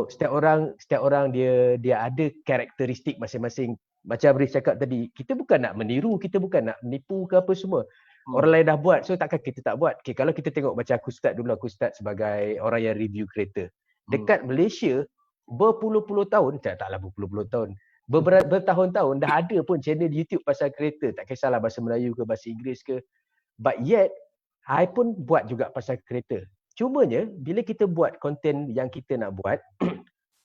Setiap orang dia ada karakteristik masing-masing. Macam Riz cakap tadi, kita bukan nak meniru, kita bukan nak menipu ke apa semua. Orang lain dah buat, so takkan kita tak buat. Okay, kalau kita tengok macam aku start sebagai orang yang review kereta. Dekat Malaysia, berpuluh-puluh tahun, taklah berpuluh-puluh tahun, bertahun-tahun dah ada pun channel YouTube pasal kereta. Tak kisahlah bahasa Melayu ke bahasa Inggeris ke. But yet, I pun buat juga pasal kereta. Cumanya, bila kita buat konten yang kita nak buat,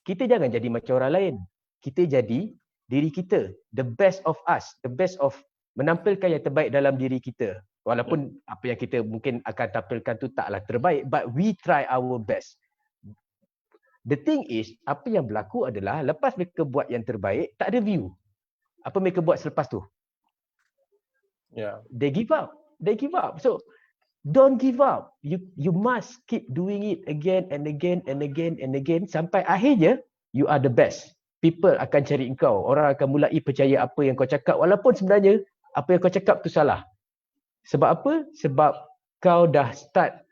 kita jangan jadi macam orang lain. Kita jadi diri kita. The best of us. The best of menampilkan yang terbaik dalam diri kita. Walaupun apa yang kita mungkin akan tampilkan tu taklah terbaik. But we try our best. The thing is, apa yang berlaku adalah lepas mereka buat yang terbaik, tak ada view. Apa mereka buat selepas tu? They give up. So, don't give up. You must keep doing it again and again and again and again sampai akhirnya you are the best. People akan cari engkau. Orang akan mulai percaya apa yang kau cakap walaupun sebenarnya apa yang kau cakap tu salah. Sebab apa? Sebab kau dah start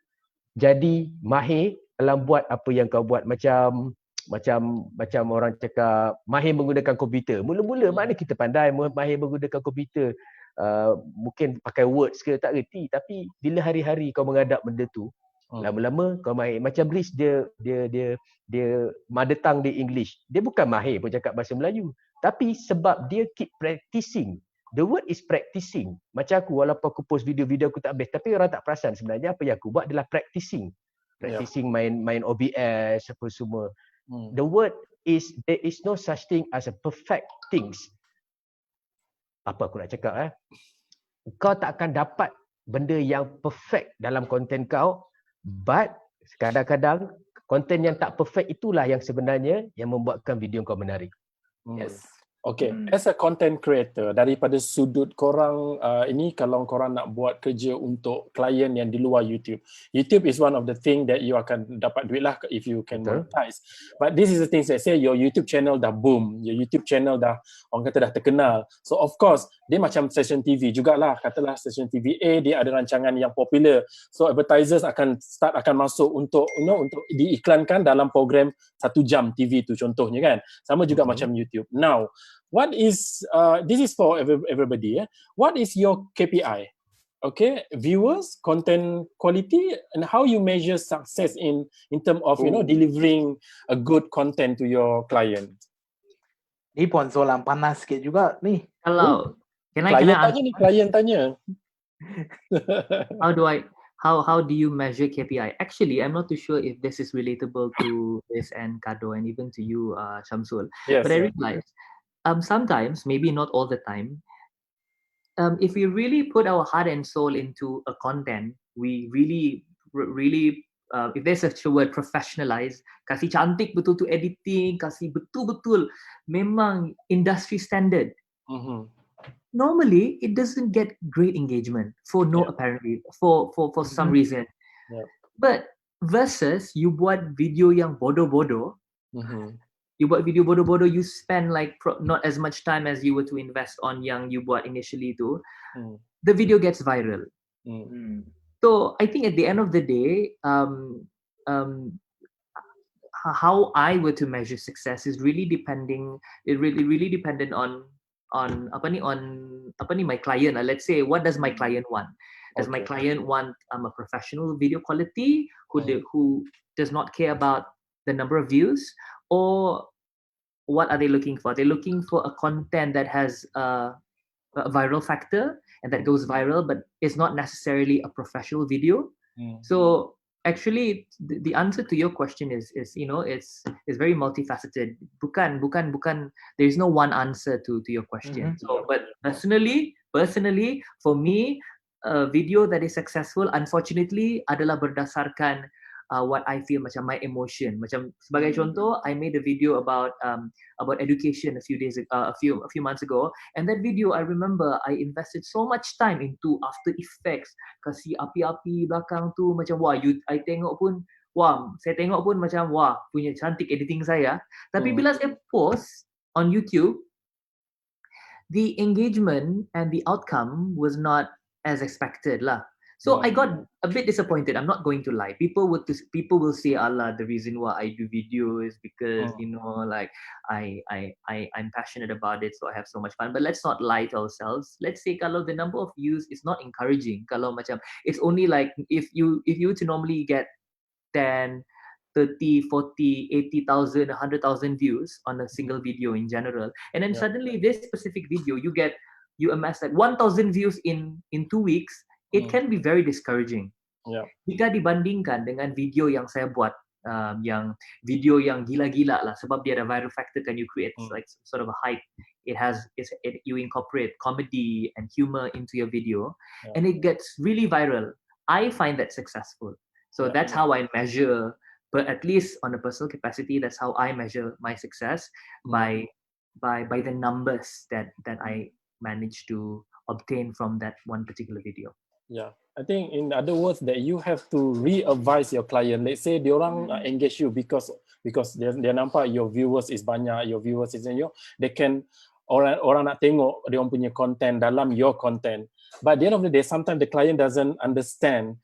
jadi mahir dalam buat apa yang kau buat. Macam orang cakap mahir menggunakan komputer. Mula-mula mana kita pandai mahir menggunakan komputer. Mungkin pakai words ke tak reti, tapi bila hari-hari kau menghadap benda tu, lama-lama kau mahir. Macam Riz dia mother tongue dia English. Dia bukan mahir pun cakap bahasa Melayu, tapi sebab dia keep practicing. The word is practicing. Macam aku, walaupun aku post video-video aku tak best, tapi orang tak perasan sebenarnya apa yang aku buat adalah practicing. Main OBS apa semua. The word is, there is no such thing as a perfect things. Apa aku nak cakap kau tak akan dapat benda yang perfect dalam konten kau, but kadang-kadang konten yang tak perfect itulah yang sebenarnya yang membuatkan video kau menarik. Yes. Okay, as a content creator, daripada sudut korang ini, kalau korang nak buat kerja untuk klien yang di luar YouTube, YouTube is one of the thing that you akan dapat duit lah if you can monetize. But this is the things that say your YouTube channel dah boom, your YouTube channel dah, orang kata dah terkenal. So of course, dia macam stesen TV jugalah, katalah stesen TV A, dia ada rancangan yang popular. So advertisers akan masuk untuk untuk diiklankan dalam program 1 jam TV tu contohnya kan. Sama juga macam YouTube. Now, what is this is for everybody. What is your KPI? Okay, viewers, content quality, and how you measure success in terms of delivering a good content to your client. Ni pun soalan panas sikit juga ni. Kalau klien tanya. How do you measure KPI? Actually, I'm not too sure if this is relatable to Riz and Kado and even to you, Shamsul. Yes, but I realize sometimes, maybe not all the time, if we really put our heart and soul into a content, we really if there's such a word, professionalize, kasih cantik betul tu editing, kasih betul-betul memang industry standard. Normally, it doesn't get great engagement for apparently for some reason. But versus you buat video yang bodoh-bodoh, you buat video bodoh-bodoh, you spend like not as much time as you were to invest on yang you buat initially tu, the video gets viral. So I think at the end of the day, how I were to measure success is really dependent on my client. Let's say, what does my client want? Does my client want a professional video quality who does not care about the number of views, or what are they looking for? They're looking for a content that has a viral factor and that goes viral, but is not necessarily a professional video. So actually, the answer to your question is very multifaceted. Bukan. There is no one answer to your question. So, but personally, for me, a video that is successful, unfortunately, adalah berdasarkan what I feel, macam my emotion. Macam sebagai contoh, I made a video about education a few months ago, and that video I remember I invested so much time into After Effects, kasih api-api belakang tu, macam saya tengok pun macam punya cantik editing saya. Tapi bila saya post on YouTube, the engagement and the outcome was not as expected lah. So I got a bit disappointed. I'm not going to lie. People will say, Allah, the reason why I do video is because like I'm passionate about it, so I have so much fun. But let's not lie to ourselves. Let's say kalau the number of views is not encouraging. Kalau macam it's only like if you to normally get 10, 30, 40, 80,000, 100,000 views on a single video in general, and then suddenly this specific video you amass like 1,000 views in 2 weeks. It can be very discouraging. Jika dibandingkan dengan video yang saya buat, yang video yang gila-gila lah, sebab dia ada viral factor, kan you create like sort of a hype. You incorporate comedy and humor into your video, and it gets really viral. I find that successful. So that's how I measure. But at least on a personal capacity, that's how I measure my success by the numbers that I manage to obtain from that one particular video. Yeah, I think in other words that you have to re-advise your client. Let's say diorang engage you because dia nampak your viewers is banyak, your viewers is they can orang nak tengok dia punya content dalam your content. But at the end of the day, sometimes the client doesn't understand.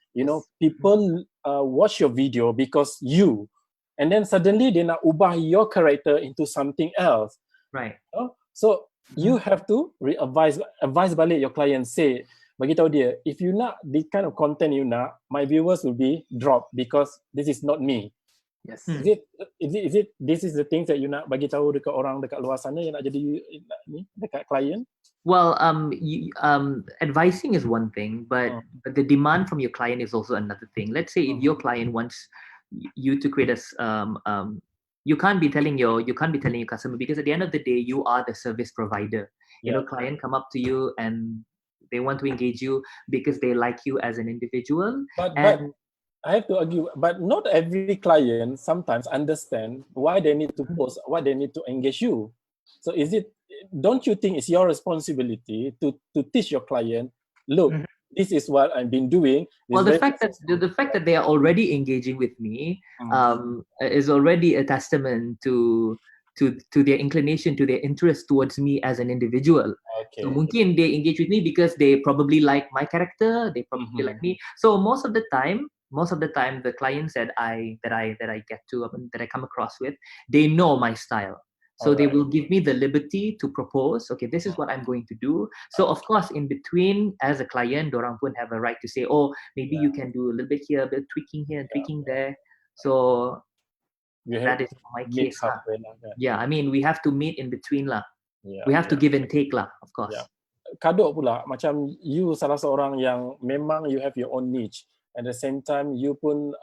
People watch your video because you, and then suddenly they nak ubah your character into something else. Right. So you have to advise balik your client. Say, bagi tahu dia, if you nak this kind of content you nak, my viewers will be dropped because this is not me. Yes. Is it this is the things that you nak bagi tahu dekat orang dekat luar sana yang nak jadi ni dekat client? Well, advising is one thing, but the demand from your client is also another thing. Let's say if your client wants you to create you can't be telling your customer, because at the end of the day you are the service provider. Client come up to you and they want to engage you because they like you as an individual. But I have to argue, but not every client sometimes understand why they need to post, why they need to engage you. So don't you think it's your responsibility to teach your client, look, this is what I've been doing. Well, the fact that they are already engaging with me is already a testament to their inclination, to their interest towards me as an individual. So mungkin they engage with me because they probably like my character, they probably like me. So most of the time the clients that I come across with, they know my style. So they will give me the liberty to propose, okay, this is what I'm going to do. So of course, in between, as a client, dorang pun have a right to say, oh, maybe you can do a little bit here, a bit tweaking here, tweaking there. So that is my case lah. Yeah, I mean, we have to meet in between lah. We have to give and take lah, of course. Kadok pula, macam you salah seorang yang memang you have your own niche. At the same time, you pun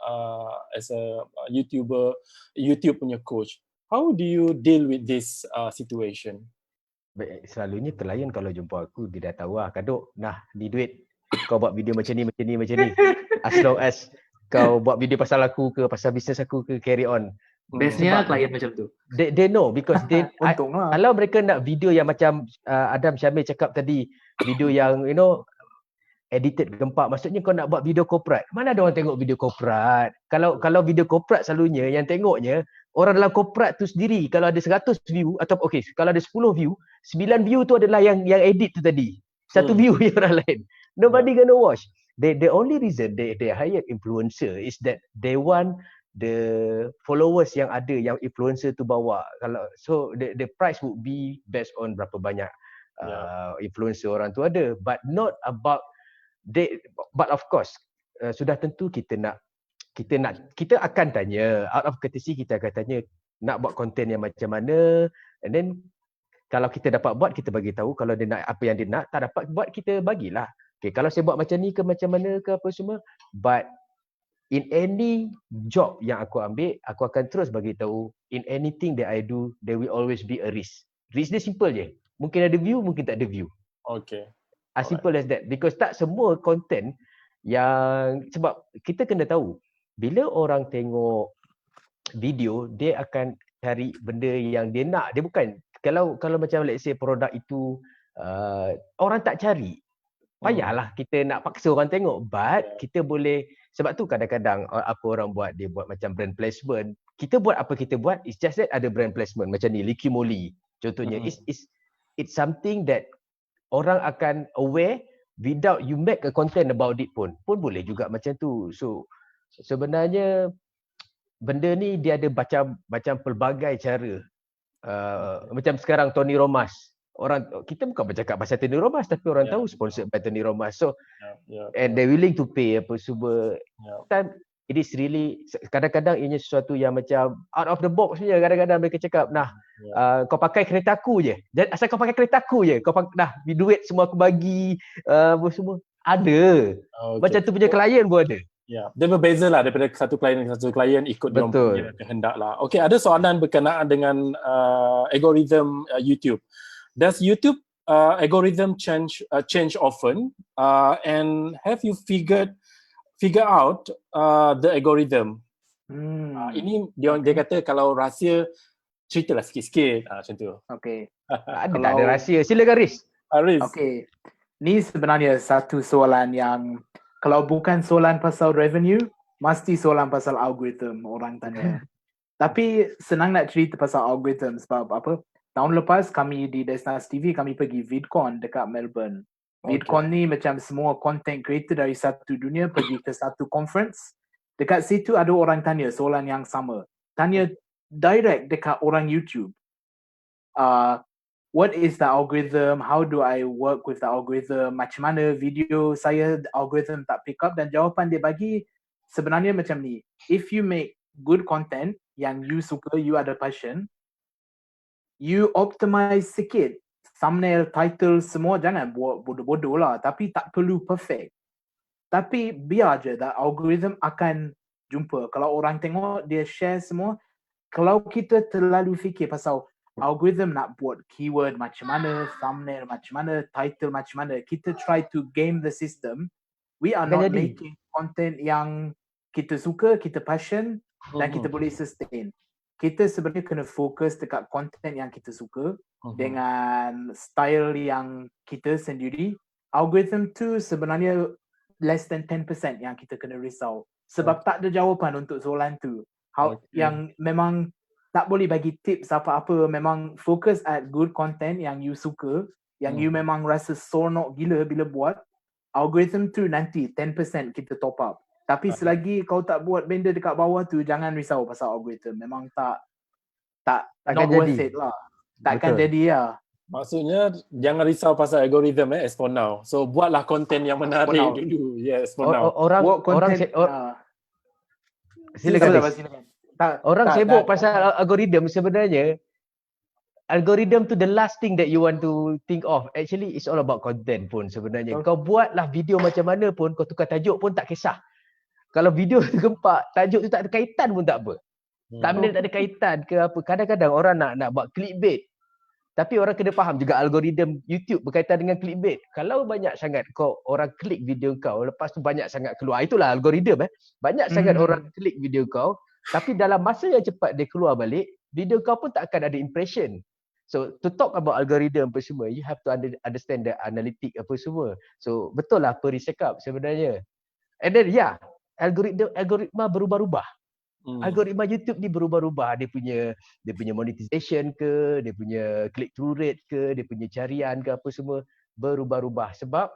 as a YouTuber, YouTube punya coach. How do you deal with this situation? Selalunya klien kalau jumpa aku, dia dah tahu lah, Kadok, nah, ni duit, kau buat video macam ni. As long as kau buat video pasal aku ke, pasal bisnes aku ke, carry on. Bestnya klien macam tu. They know because kalau mereka nak video yang macam Adam Syamil cakap tadi, video yang edited gempak, maksudnya kau nak buat video korporat. Mana ada orang tengok video korporat? Kalau video korporat selalunya yang tengoknya orang dalam korporat tu sendiri. Kalau ada 100 view atau kalau ada 10 view, 9 view tu adalah yang edit tu tadi. 1 view yang orang lain. Nobody gonna watch. The only reason they hire influencer is that they want the followers yang ada, yang influencer tu bawa. So the price would be based on berapa banyak influencer orang tu ada, but not about but of course sudah tentu kita akan tanya, out of courtesy kita akan tanya nak buat konten yang macam mana, and then kalau kita dapat buat, kita bagi tahu. Kalau dia nak apa yang dia nak, tak dapat buat, kita bagilah. Okay, kalau saya buat macam ni ke macam mana ke apa semua, but in any job yang aku ambil, aku akan terus bagi tahu, in anything that I do, there will always be a risk. Risk dia simple je. Mungkin ada view, mungkin tak ada view. Okay. As simple as that. Because tak semua content yang, sebab kita kena tahu, bila orang tengok video, dia akan cari benda yang dia nak. Dia bukan, kalau macam let's say produk itu orang tak cari, payahlah kita nak paksa orang tengok. But kita boleh, sebab tu kadang-kadang apa orang buat, dia buat macam brand placement. Kita buat apa kita buat, it's just that ada brand placement. Macam ni, Licky Molly contohnya. It's it's something that orang akan aware without you make a content about it pun boleh juga macam tu. So sebenarnya benda ni dia ada macam pelbagai cara. Macam sekarang Tony Romas. Kita bukan bercakap pasal Tony Romas tapi orang tahu sponsored by Tony Romas. So and they're willing to pay apa semua. Time it is really kadang-kadang ianya sesuatu yang macam out of the box punya. Kadang-kadang mereka cakap kau pakai kereta aku je. Asal kau pakai kereta aku je. Kau duit semua aku bagi apa semua. Ada. Macam tu punya klien pun ada. Ya, dia berbeza lah daripada satu klien ke satu klien ikut dia punya kehendak lah. Okay, ada soalan berkenaan dengan algorithm YouTube. Does YouTube algorithm change often? And have you figure out the algorithm? Ini dia kata kalau rahsia ceritalah sikit-sikit macam tu. Okay. Tak ada rahsia. Silakan Riz. Okay. Ni sebenarnya satu soalan yang kalau bukan soalan pasal revenue, mesti soalan pasal algorithm orang tanya. Tapi senang nak cerita pasal algorithm sebab apa? Tahun lepas kami di Desnas TV kami pergi VidCon dekat Melbourne. VidCon ni macam semua content creator dari satu dunia pergi ke satu conference. Dekat situ ada orang tanya soalan yang sama. Tanya direct dekat orang YouTube. What is the algorithm? How do I work with the algorithm? Macam mana video saya algorithm tak pick up? Dan jawapan dia bagi sebenarnya macam ni. If you make good content yang you suka, you ada passion, you optimize sikit thumbnail, title, semua. Jangan buat bodoh-bodoh lah. Tapi tak perlu perfect. Tapi biar je that algorithm akan jumpa. Kalau orang tengok, dia share semua. Kalau kita terlalu fikir pasal algorithm nak buat keyword macam mana, thumbnail macam mana, title macam mana, kita try to game the system, we are not making content yang kita suka, kita passion dan kita boleh sustain. Kita sebenarnya kena fokus dekat content yang kita suka dengan style yang kita sendiri. Algorithm tu sebenarnya less than 10% yang kita kena risau. Sebab tak ada jawapan untuk soalan tu. Yang memang tak boleh bagi tips apa-apa, memang fokus at good content yang you suka, yang you memang rasa seronok gila bila buat. Algorithm tu nanti 10% kita top up. Tapi selagi kau tak buat benda dekat bawah tu, jangan risau pasal algorithm. Memang tak not worth it lah. Takkan jadi lah. Maksudnya jangan risau pasal algorithm as for now. So buatlah konten yang menarik dulu. Yes, for now. Silakan. Orang sibuk pasal algorithm sebenarnya. Algorithm tu the last thing that you want to think of. Actually it's all about content pun sebenarnya. Kau buatlah video macam mana pun, kau tukar tajuk pun tak kisah. Kalau video tu gempak, tajuk tu tak ada kaitan pun tak apa. Tak ada kaitan ke apa. Kadang-kadang orang nak buat clickbait. Tapi orang kena faham juga algorithm YouTube berkaitan dengan clickbait. Kalau banyak sangat orang klik video kau, lepas tu banyak sangat keluar. Itulah algorithm Banyak sangat orang klik video kau, tapi dalam masa yang cepat dia keluar balik, video kau pun tak akan ada impression. So to talk about algorithm apa semua, you have to understand the analytic apa semua. So betul lah apa Riz cakap sebenarnya. And then algoritma berubah-ubah. Algoritma YouTube ni berubah-ubah. Dia punya monetization ke, dia punya click through rate ke, dia punya carian ke apa semua berubah-ubah. Sebab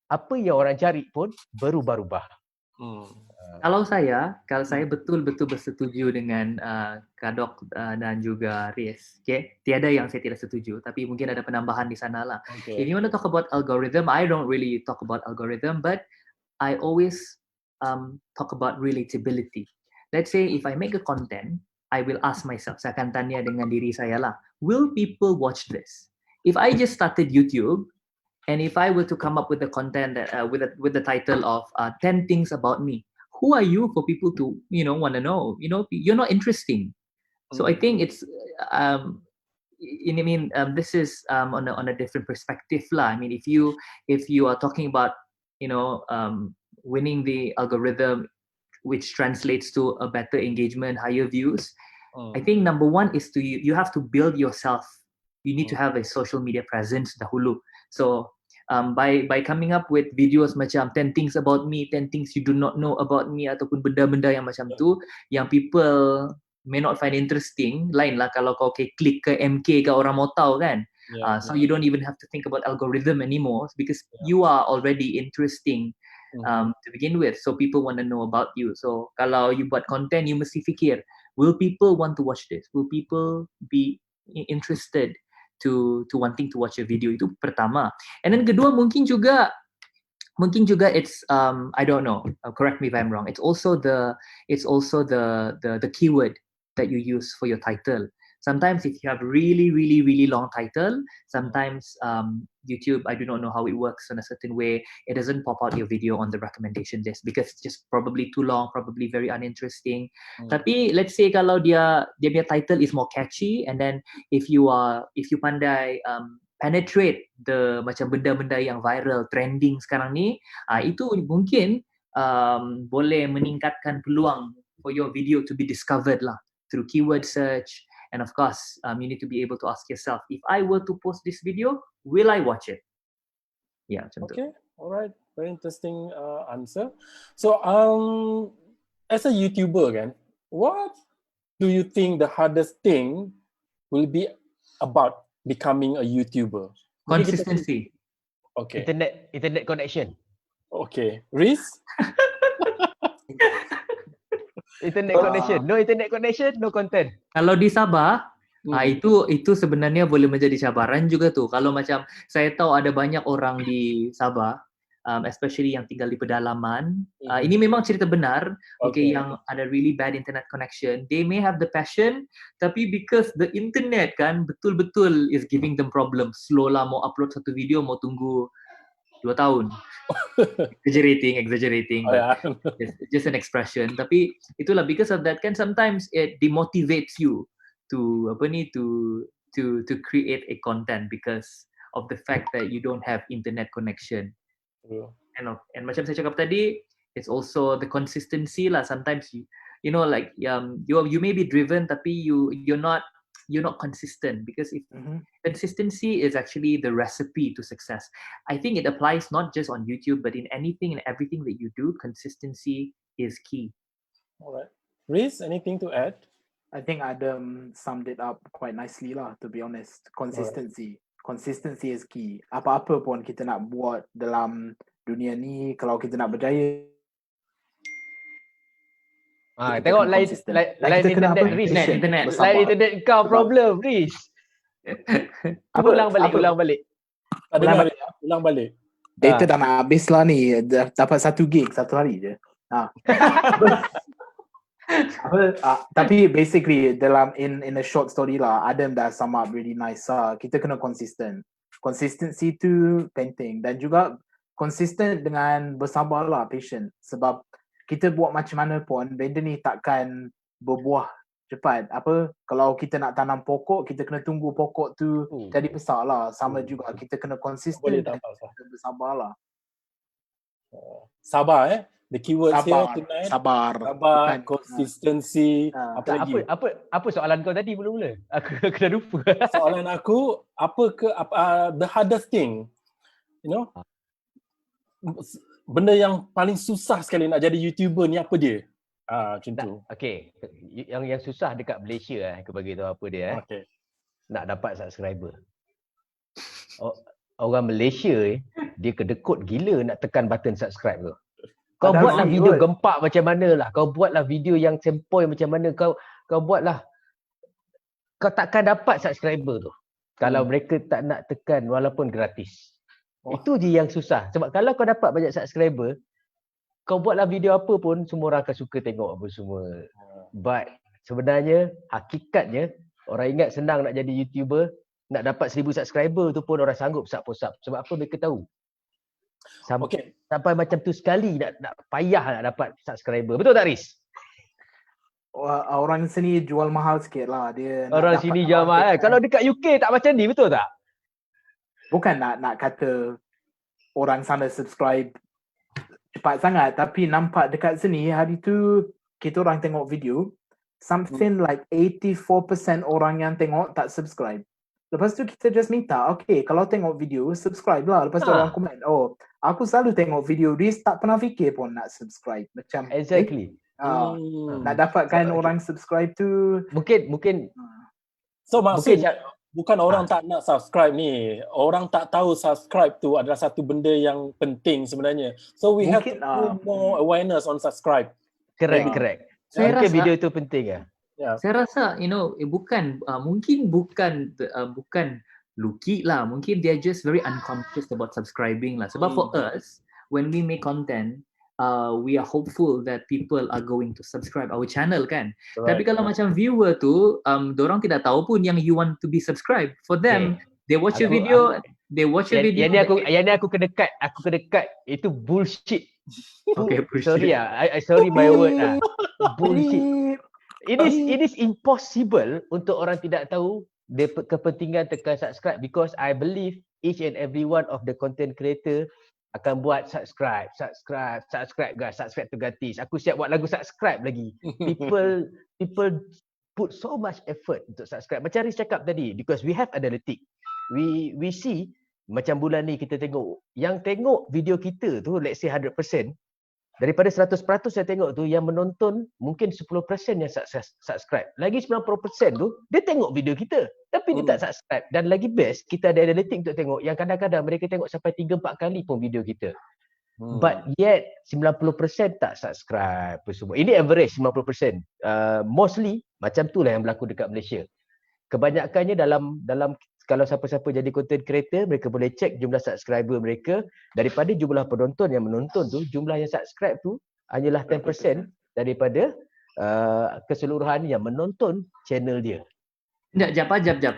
apa yang orang cari pun berubah-ubah. Kalau saya betul-betul bersetuju dengan Kadok dan juga Riz. Okay? Tiada yang saya tidak setuju, tapi mungkin ada penambahan di sana lah. Okay. If you want to talk about algorithm, I don't really talk about algorithm, but I always talk about relatability. Let's say if I make a content, I will ask myself, saya akan tanya dengan diri saya lah, will people watch this? If I just started YouTube, and if I were to come up with a content that, with the title of 10 things about me, who are you for people to want to know? You're not interesting. So I think it's this is on a different perspective lah. I mean, if you are talking about winning the algorithm, which translates to a better engagement, higher views, I think number one is you have to build yourself. You need to have a social media presence dahulu. So by coming up with videos macam 10 things about me, 10 things you do not know about me, ataupun benda-benda yang macam tu, yang people may not find interesting, lain lah kalau kau klik ke MK ke orang mau tahu kan. So you don't even have to think about algorithm anymore because you are already interesting to begin with. So people want to know about you. So kalau you buat content, you mesti fikir, will people want to watch this? Will people be interested to wanting to watch a video? Itu pertama. And then kedua mungkin juga it's I don't know, correct me if I'm wrong, it's also the keyword that you use for your title. Sometimes if you have really long title, sometimes YouTube, I do not know how it works in a certain way, it doesn't pop out your video on the recommendation list because it's just probably too long, probably very uninteresting. Tapi let's say kalau dia punya title is more catchy, and then if you pandai penetrate the macam benda-benda yang viral, trending sekarang ni, itu mungkin boleh meningkatkan peluang for your video to be discovered lah through keyword search. And of course, you need to be able to ask yourself, if I were to post this video, will I watch it? Yeah, macam tu. Okay, alright, very interesting answer. So, as a YouTuber kan, what do you think the hardest thing will be about becoming a YouTuber? Consistency. Okay. Internet connection. Okay. Riz? Internet connection. No internet connection, no content. Kalau di Sabah, itu sebenarnya boleh menjadi cabaran juga tuh. Kalau macam saya tahu ada banyak orang di Sabah, especially yang tinggal di pedalaman. Ini memang cerita benar. Okay, yang ada really bad internet connection. They may have the passion, tapi because the internet kan betul-betul is giving them problems. Slow lah mau upload satu video, mau tunggu 2 tahun. Exaggerating. It's just an expression. Tapi itulah, because of that kan sometimes it demotivates you to to create a content because of the fact that you don't have internet connection. And macam saya cakap tadi, it's also the consistency lah. Sometimes you know like you may be driven tapi you're not consistent, because if consistency is actually the recipe to success. I think it applies not just on YouTube but in anything and everything that you do. Consistency is key. All right, Riz, anything to add? I think Adam summed it up quite nicely lah, to be honest. Consistency. Consistency is key. Apa-apa pun kita nak buat dalam dunia ni, kalau kita nak berjaya, tengok lain internet Riz. Lain internet kau problem Riz. Ulang balik. Ulang balik. Data dah nak habis lah ni. Dapat 1 gig satu hari je. Tapi basically dalam in a short story lah, Adam dah sum up really nice lah. Kita kena consistent. Consistency tu penting, dan juga consistent dengan bersabar lah, patient. Sebab kita buat macam mana pun, benda ni takkan berbuah cepat. Kalau kita nak tanam pokok, kita kena tunggu pokok tu jadi besar lah. Sama juga, kita kena konsisten dan bersabar lah. Sabar the keyword here tonight. Sabar, consistency. Apa soalan kau tadi mula-mula? Aku dah lupa. Soalan aku, the hardest thing, you know, benda yang paling susah sekali nak jadi YouTuber ni apa dia? Macam tu. Okay, yang susah dekat Malaysia aku bagi tahu apa dia. Okay. Nak dapat subscriber. Orang Malaysia dia kedekut gila nak tekan button subscribe tu. Kau buatlah video gempak macam mana lah, kau buatlah video yang sempoi macam mana, kau buatlah, kau takkan dapat subscriber tu kalau mereka tak nak tekan walaupun gratis. Itu je yang susah. Sebab kalau kau dapat banyak subscriber, kau buatlah video apa pun, semua orang akan suka tengok apa semua. But sebenarnya, hakikatnya, orang ingat senang nak jadi YouTuber, nak dapat 1000 subscriber tu pun orang sanggup sap-posap. Sebab apa mereka tahu? Sampai macam tu sekali nak payah nak dapat subscriber. Betul tak, Riz? Orang sini jual mahal sikit lah. Orang sini jual mahal. Kalau dekat UK tak macam ni, betul tak? Bukan nak kata orang sana subscribe cepat sangat, tapi nampak dekat sini hari tu kita orang tengok video, something like 84% orang yang tengok tak subscribe. Lepas tu kita just minta, okay, kalau tengok video, subscribe lah. Lepas tu orang komen, aku selalu tengok video Riz, tak pernah fikir pun nak subscribe. Macam exactly. Nak dapatkan orang subscribe tu mungkin so maksud Bukan orang tak nak subscribe ni. Orang tak tahu subscribe tu adalah satu benda yang penting sebenarnya. So we have to do more awareness on subscribe. Correct. Saya Mungkin rasa video tu penting lah. Saya rasa mungkin bukan Luki lah. Mungkin they're just very unconscious about subscribing lah. Sebab for us, when we make content, we are hopeful that people are going to subscribe our channel kan. Right. Tapi kalau macam viewer tu, dorang tidak tahu pun yang you want to be subscribed. For them, they watch your video, Yang ni aku kena cut. Itu bullshit. Okay, bullshit. Sorry my word lah. Bullshit. It is impossible untuk orang tidak tahu kepentingan tekan subscribe, because I believe each and every one of the content creator akan buat subscribe guys, subscribe tu gratis. Aku siap buat lagu subscribe lagi. People put so much effort untuk subscribe. Macam Riz cakap tadi, because we have analytic. We see macam bulan ni kita tengok yang tengok video kita tu, let's say 100%. Daripada 100% saya tengok tu, yang menonton mungkin 10% yang subscribe. Lagi 90% tu dia tengok video kita tapi dia tak subscribe. Dan lagi best, kita ada analytic untuk tengok yang kadang-kadang mereka tengok sampai 3-4 kali pun video kita. But yet 90% tak subscribe semua. Ini average 90%. Mostly macam tu lah yang berlaku dekat Malaysia. Kebanyakannya dalam kalau siapa-siapa jadi content creator, mereka boleh check jumlah subscriber mereka. Daripada jumlah penonton yang menonton tu, jumlah yang subscribe tu hanyalah 10% daripada keseluruhan yang menonton channel dia. Jap.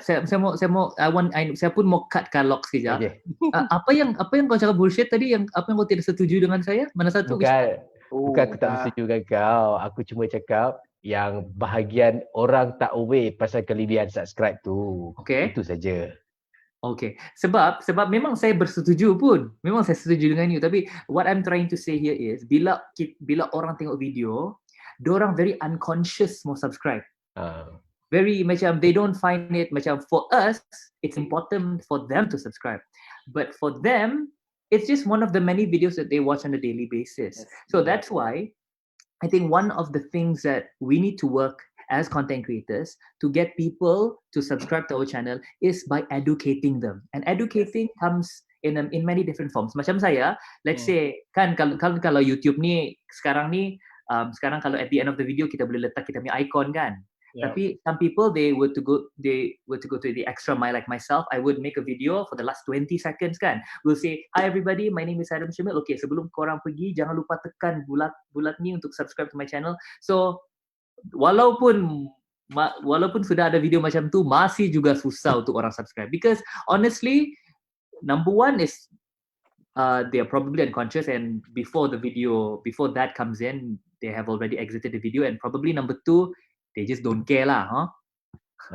Saya pun mau cut kalok sekejap. Okay. Apa yang kau cakap bullshit tadi, apa yang kau tidak setuju dengan saya? Mana satu? Bukan aku tak setuju dengan kau. Aku cuma cakap yang bahagian orang tak aware pasal kelebihan subscribe tu. Okay. Itu saja. Okay. Sebab memang saya bersetuju pun. Memang saya setuju dengan you. Tapi what I'm trying to say here is, bila orang tengok video, diorang very unconscious mau subscribe. Very macam they don't find it macam, for us, it's important for them to subscribe. But for them, it's just one of the many videos that they watch on a daily basis. So that's why I think one of the things that we need to work as content creators to get people to subscribe to our channel is by educating them. And educating comes in many different forms. Macam saya, let's say kan kalau YouTube ni sekarang kalau at the end of the video kita boleh letak kita punya icon kan. Yeah. Tapi some people they were to go to the extra mile, like myself. I would make a video for the last 20 seconds kan. We'll say, hi everybody, my name is Adam Shamil. Okay, sebelum korang pergi, jangan lupa tekan bulat ni untuk subscribe to my channel. So walaupun sudah ada video macam tu, masih juga susah untuk orang subscribe. Because honestly, number one is they are probably unconscious, and before that comes in, they have already exited the video, and probably number two, they just don't care lah.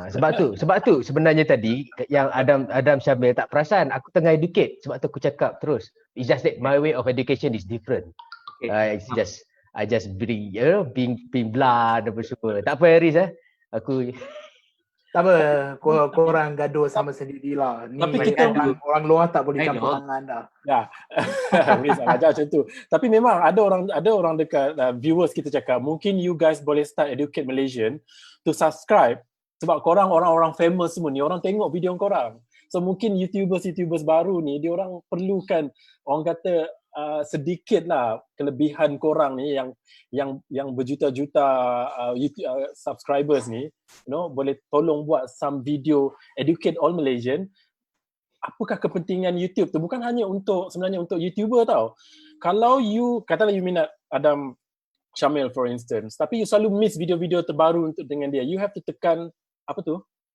Sebab tu sebenarnya tadi yang Adam Syamil tak perasan aku tengah educate, sebab tu aku cakap terus. It's just that my way of education is different. Okay. I just bring being blah dan semua. Tak apa Haris aku tak apa, korang gaduh sama sendirilah. Ni tapi kita orang luar tak boleh campur tangan dah. Ya. Ajar macam tu. Tapi memang ada orang dekat viewers kita cakap, mungkin you guys boleh start educate Malaysian to subscribe, sebab korang orang-orang famous semua ni, orang tengok video korang. So mungkin YouTubers baru ni, dia orang perlukan, orang kata sedikit lah kelebihan korang ni yang berjuta-juta subscribers ni, boleh tolong buat some video educate all Malaysian. Apakah kepentingan YouTube tu? Bukan hanya sebenarnya untuk YouTuber tau. Kalau katalah you minat Adam Syamil for instance, tapi you selalu miss video-video terbaru dengan dia, you have to tekan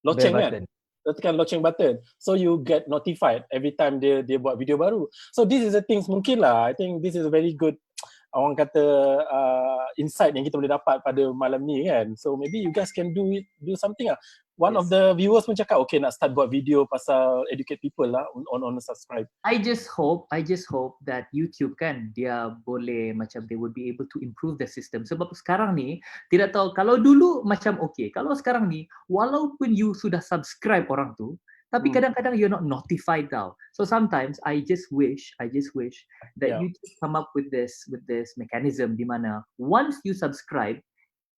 loceng kan? Tekan loceng button, so you get notified every time dia buat video baru. So this is the things mungkin lah, I think this is a very good orang kata insight yang kita boleh dapat pada malam ni kan. So maybe you guys can do something lah. One of the viewers pun cakap, okay nak start buat video pasal educate people lah on subscribe. I just hope that YouTube kan, dia boleh macam they would be able to improve the system. Sebab sekarang ni tidak tahu, kalau dulu macam okay, kalau sekarang ni walaupun you sudah subscribe orang tu, tapi kadang-kadang you're not notified tau. So sometimes I just wish that YouTube come up with this mechanism di mana once you subscribe,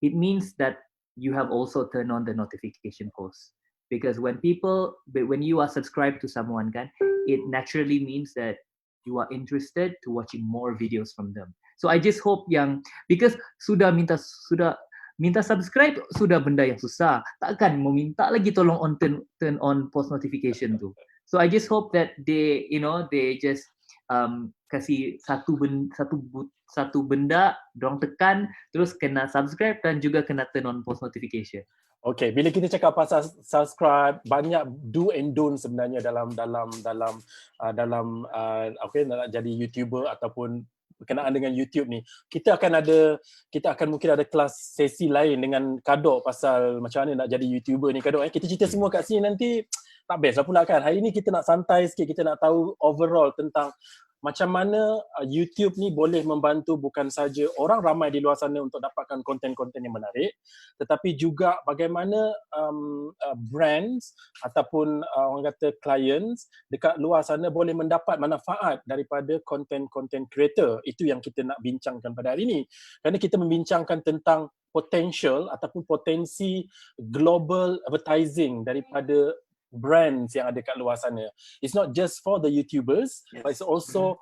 it means that you have also turned on the notification post. Because when you are subscribed to someone kan, it naturally means that you are interested to watching more videos from them. So I just hope because sudah minta subscribe sudah benda yang susah, takkan mau minta lagi tolong turn on post notification tu. So I just hope that they just kasih satu benda dorang tekan terus kena subscribe dan juga kena turn on post notification. Okay, bila kita cakap pasal subscribe, banyak do and don't sebenarnya dalam nak jadi YouTuber ataupun berkenaan dengan YouTube ni. Kita akan mungkin ada kelas sesi lain dengan Kadok pasal macam mana nak jadi YouTuber ni, Kadok. Kita cerita semua kat sini nanti tak best lah pula kan. Hari ni kita nak santai sikit, kita nak tahu overall tentang macam mana YouTube ni boleh membantu bukan saja orang ramai di luar sana untuk dapatkan konten-konten yang menarik, tetapi juga bagaimana brands ataupun orang kata clients dekat luar sana boleh mendapat manfaat daripada konten-konten creator. Itu yang kita nak bincangkan pada hari ini. Kerana kita membincangkan tentang potential ataupun potensi global advertising daripada brands yang ada kat luar sana. It's not just for the YouTubers, yes, but it's also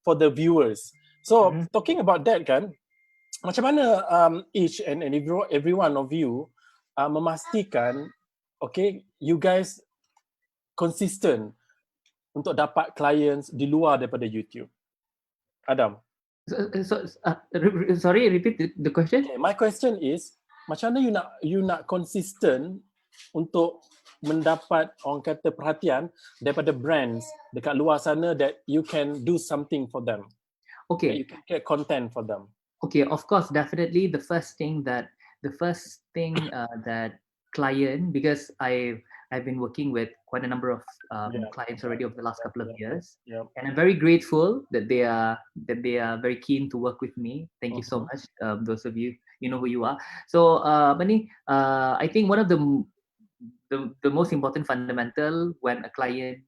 for the viewers. So talking about that kan, macam mana each and every one of you memastikan you guys consistent untuk dapat clients di luar daripada YouTube? Adam. Sorry, repeat the question. Okay, my question is, macam mana you nak consistent untuk mendapat orang kata perhatian daripada brands dekat luar sana that you can do something for them. Okay. You can get content for them. Okay, of course, definitely the first thing that client, because I've been working with quite a number of clients already over the last couple of years, and I'm very grateful that they are very keen to work with me. Thank you so much, those of you, you know who you are. So I think one of the most important fundamental when a client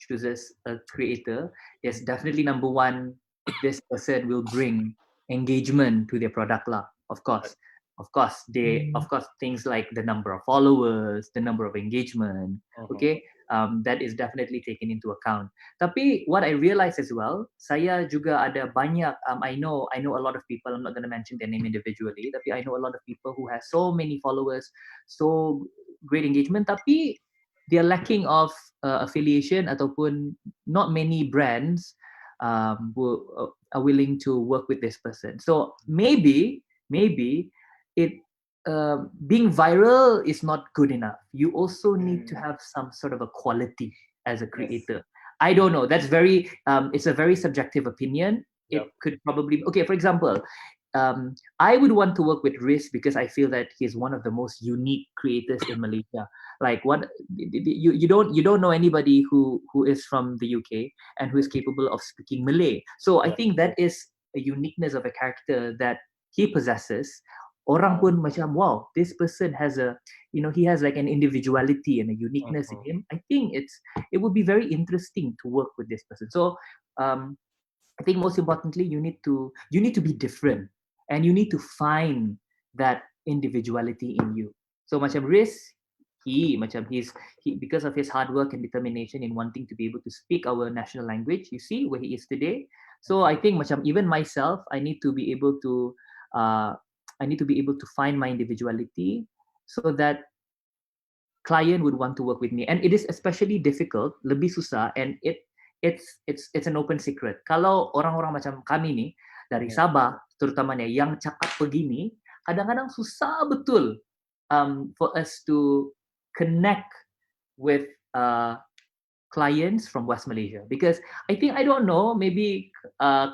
chooses a creator is definitely number one, this person will bring engagement to their product lah. Of course, things like the number of followers, the number of engagement, that is definitely taken into account. Tapi what I realize as well, saya juga ada banyak, I know a lot of people, I'm not going to mention their name individually, tapi I know a lot of people who have so many followers, so great engagement, tapi they are lacking of affiliation ataupun not many brands who are willing to work with this person. So maybe it being viral is not good enough. You also need to have some sort of a quality as a creator. Yes. I don't know. That's very it's a very subjective opinion. It could probably for example, I would want to work with Riz because I feel that he's one of the most unique creators in Malaysia. Like you don't know anybody who is from the UK and who is capable of speaking Malay. So I think that is a uniqueness of a character that he possesses. Orang pun macam, wow, this person has he has like an individuality and a uniqueness in him. I think it would be very interesting to work with this person. So I think most importantly, you need to be different. And you need to find that individuality in you. So macam Riz, he because of his hard work and determination in wanting to be able to speak our national language, you see where he is today. So I think macam even myself, I need to be able to find my individuality so that client would want to work with me. And it is especially difficult, lebih susah, and it's an open secret. Kalau orang-orang macam kami ni dari Sabah terutamanya yang cakap begini, kadang-kadang susah betul for us to connect with clients from West Malaysia, because I don't know, maybe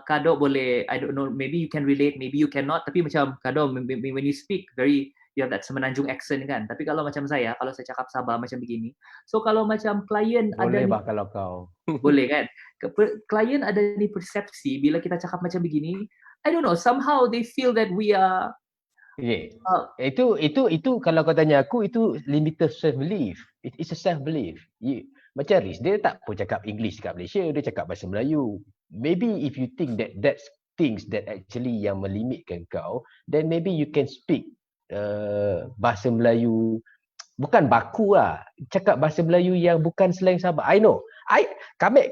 Kadok boleh, I don't know, maybe you can relate, maybe you cannot, tapi macam Kadok when you speak you have that Semenanjung accent kan, tapi kalau saya cakap Sabah macam begini, so kalau macam klien boleh ada kalau kau boleh kan, klien ada ni persepsi bila kita cakap macam begini, I don't know, somehow they feel that we are itu kalau kau tanya aku, itu limited self belief. It's a self belief. Macam Riz, dia tak pun cakap English kat Malaysia, dia cakap bahasa Melayu. Maybe if you think that that's things that actually yang melimitkan kau, then maybe you can speak bahasa Melayu bukan baku lah. Cakap bahasa Melayu yang bukan slang Sabah. I know. Kami.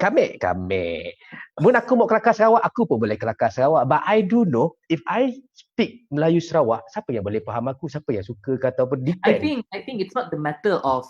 Mun aku mau kelakar Sarawak, aku pun boleh kelakar Sarawak. But I do know, if I speak Melayu Sarawak, siapa yang boleh faham aku, siapa yang suka ke ataupun depend. I think it's not the matter of,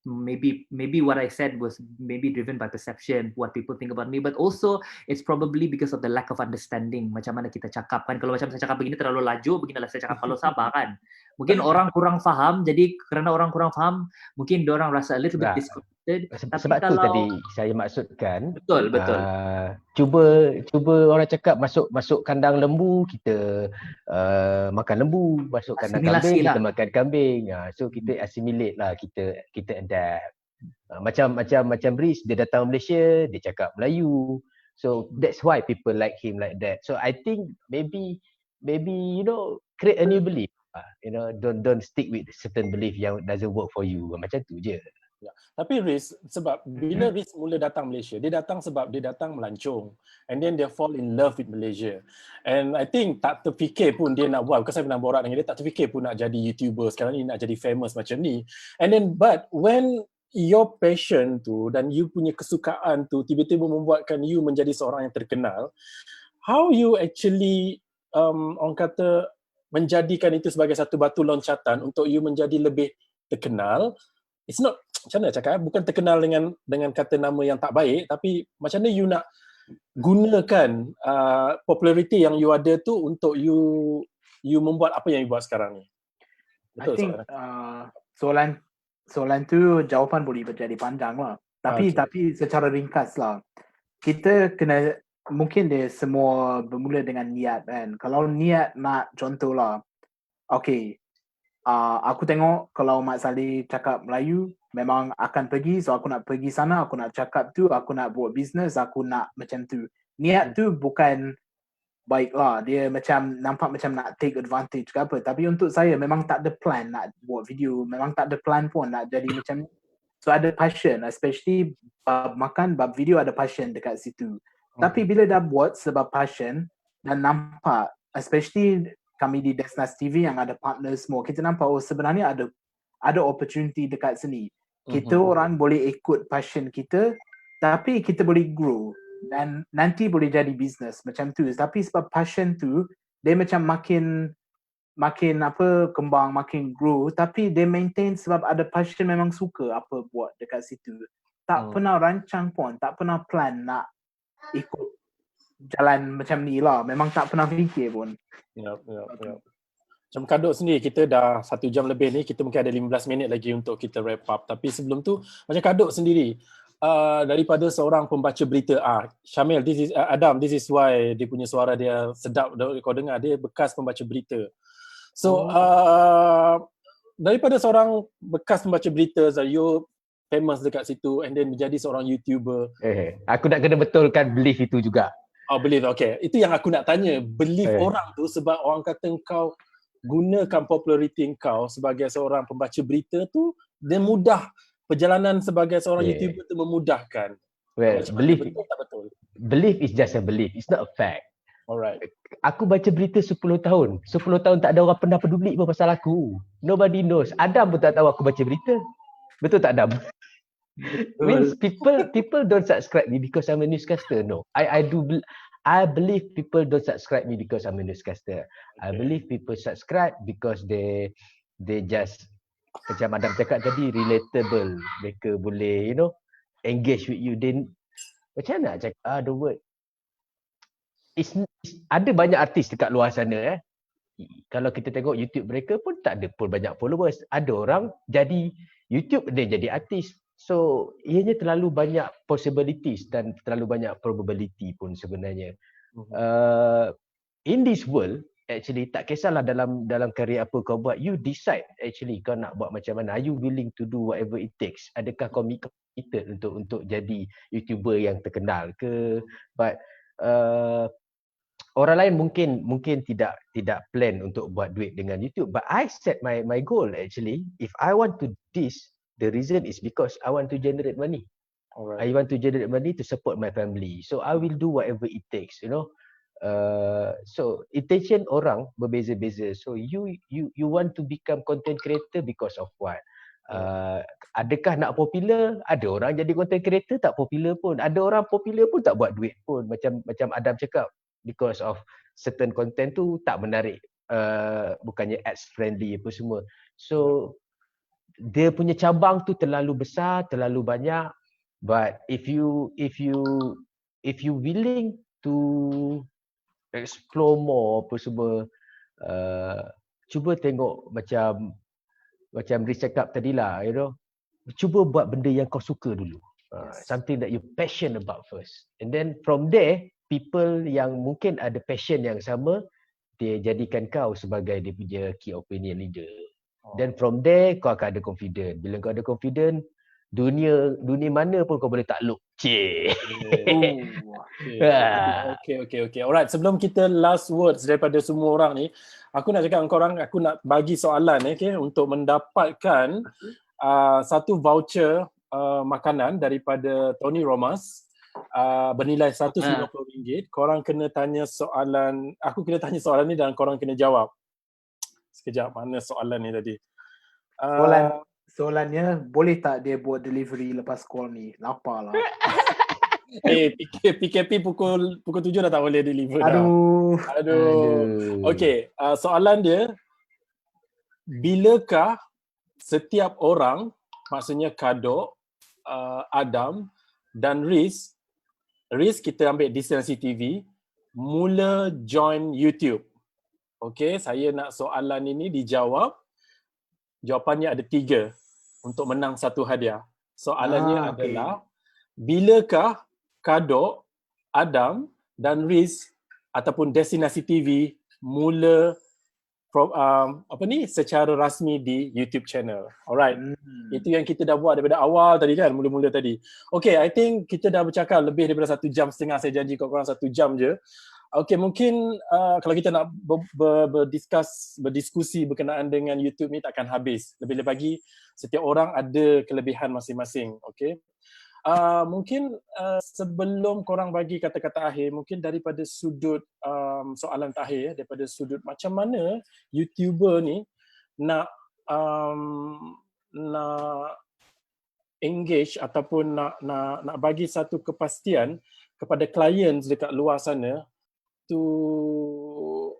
maybe what I said was maybe driven by perception, what people think about me, but also it's probably because of the lack of understanding macam mana kita cakap kan. Kalau macam saya cakap begini terlalu laju, beginilah saya cakap kalau Sabah kan. Mungkin orang kurang faham, jadi kerana orang kurang faham, mungkin diorang rasa a little bit disconnected. Sebab tu tadi saya maksudkan, betul. Cuba orang cakap masuk kandang lembu, kita makan lembu, masuk kandang kambing, kita makan kambing. So kita assimilate lah, kita adapt. Macam Riz, dia datang Malaysia, dia cakap Melayu. So that's why people like him like that. So I think maybe create a new belief. Don't stick with certain belief yang doesn't work for you. Macam tu je. Ya. Tapi Riz, sebab bila Riz mula datang Malaysia, dia datang sebab dia datang melancong, and then dia fall in love with Malaysia. And I think tak terfikir pun dia nak buat, because saya pernah borak dengan dia, tak terfikir pun nak jadi YouTuber sekarang ni, nak jadi famous macam ni. And then but when your passion tu dan you punya kesukaan tu tiba-tiba membuatkan you menjadi seorang yang terkenal, how you actually orang kata menjadikan itu sebagai satu batu loncatan untuk you menjadi lebih terkenal? It's not, macam mana cakap, bukan terkenal dengan kata nama yang tak baik, tapi macam mana you nak gunakan popularity yang you ada tu untuk you membuat apa yang you buat sekarang ni? Betul. I think soalan tu jawapan boleh menjadi panjang lah. Tapi secara ringkas lah, kita kena, mungkin dia semua bermula dengan niat kan. Kalau niat nak, contohlah, aku tengok kalau Mak Saleh cakap Melayu, memang akan pergi, so aku nak pergi sana, aku nak cakap tu, aku nak buat bisnes, aku nak macam tu. Niat tu bukan baik lah, dia macam nampak macam nak take advantage ke apa. Tapi untuk saya memang tak ada plan nak buat video, memang tak ada plan pun nak jadi macam ni. So ada passion, especially bab makan, bab video ada passion dekat situ. Tapi bila dah buat sebab passion dan nampak, especially kami di Desnas TV yang ada partner semua, kita nampak sebenarnya ada opportunity dekat sini. Kita orang boleh ikut passion kita, tapi kita boleh grow dan nanti boleh jadi business macam tu. Tapi sebab passion tu dia macam makin kembang, makin grow, tapi dia maintain sebab ada passion, memang suka apa buat dekat situ. Tak pernah rancang pun, tak pernah plan nak ikut jalan macam ni lah. Memang tak pernah fikir pun. Ya. Macam Kadok sendiri, kita dah 1 jam lebih ni, kita mungkin ada 15 minit lagi untuk kita wrap up. Tapi sebelum tu, macam Kadok sendiri, daripada seorang pembaca berita, Syamil, Adam, this is why dia punya suara dia sedap, kau dengar, dia bekas pembaca berita. So, daripada seorang bekas pembaca berita, you famous dekat situ and then menjadi seorang YouTuber. Aku nak kena betulkan belief itu juga. Belief, okay. Itu yang aku nak tanya. Belief orang tu, sebab orang kata kau gunakan populariti kau sebagai seorang pembaca berita tu, dia mudah. Perjalanan sebagai seorang YouTuber tu memudahkan. Well, belief, betul tak betul? Belief is just a belief. It's not a fact. Alright. Aku baca berita 10 tahun. 10 tahun tak ada orang pernah peduli pun pasal aku. Nobody knows. Adam pun tak tahu aku baca berita. Betul tak, Adam? Means people don't subscribe me because I'm a newscaster. No. I believe people don't subscribe me because I'm a newscaster. I believe people subscribe because they just, macam Adam cakap tadi, relatable. Mereka boleh, engage with you. Then, macam nak cakap the word? Ada banyak artis dekat luar sana. Kalau kita tengok YouTube mereka pun tak ada pun banyak followers. Ada orang jadi YouTube, dia jadi artis. So, ianya terlalu banyak possibilities dan terlalu banyak probability pun sebenarnya. In this world, actually, tak kisahlah dalam karya apa kau buat, you decide actually kau nak buat macam mana. Are you willing to do whatever it takes? Adakah kau committed untuk jadi YouTuber yang terkenal ke? But orang lain mungkin tidak plan untuk buat duit dengan YouTube. But I set my goal actually. If I want to do this, the reason is because I want to generate money. Alright. I want to generate money to support my family. So I will do whatever it takes, So intention orang berbeza-beza. So you want to become content creator because of what? Adakah nak popular? Ada orang jadi content creator tak popular pun. Ada orang popular pun tak buat duit pun. Macam Adam cakap, because of certain content tu tak menarik, bukannya ads friendly apa semua. So dia punya cabang tu terlalu besar, terlalu banyak. But if you willing to explore more apa semua, cuba tengok macam Riz cakap tadilah, cuba buat benda yang kau suka dulu. Something that you passion about first. And then from there, people yang mungkin ada passion yang sama, dia jadikan kau sebagai dia punya key opinion leader. Then from there, kau akan ada confident. Bila kau ada confident, dunia mana pun kau boleh takluk. Okay. Alright, sebelum kita last words daripada semua orang ni, aku nak cakap dengan korang, aku nak bagi soalan untuk mendapatkan satu voucher makanan daripada Tony Romas bernilai RM150. Korang kena tanya soalan, aku kena tanya soalan ni dan korang kena jawab. Sekejap, mana soalan ni tadi? Soalannya, boleh tak dia buat delivery lepas call ni? Lapar lah. PKP pukul 7 dah tak boleh deliver dah. Aduh. Okay, soalan dia, bilakah setiap orang, maksudnya Kadok, Adam dan Riz kita ambil Destinasi TV, mula join YouTube? Okay, saya nak soalan ini dijawab. Jawapannya ada 3 untuk menang satu hadiah. Soalannya adalah, bilakah Kadok, Adam dan Riz ataupun Destinasi TV mula secara rasmi di YouTube channel. Alright. Itu yang kita dah buat daripada awal tadi kan, mula-mula tadi. Okay, I think kita dah bercakap lebih daripada 1.5 jam. Saya janji korang 1 jam je. Okay, mungkin kalau kita nak berdiskusi berkenaan dengan YouTube ni takkan habis. Lebih-lebih lagi setiap orang ada kelebihan masing-masing. Okay. Mungkin sebelum korang bagi kata-kata akhir, mungkin daripada sudut soalan terakhir, daripada sudut macam mana YouTuber ni nak engage ataupun nak bagi satu kepastian kepada klien dekat luar sana to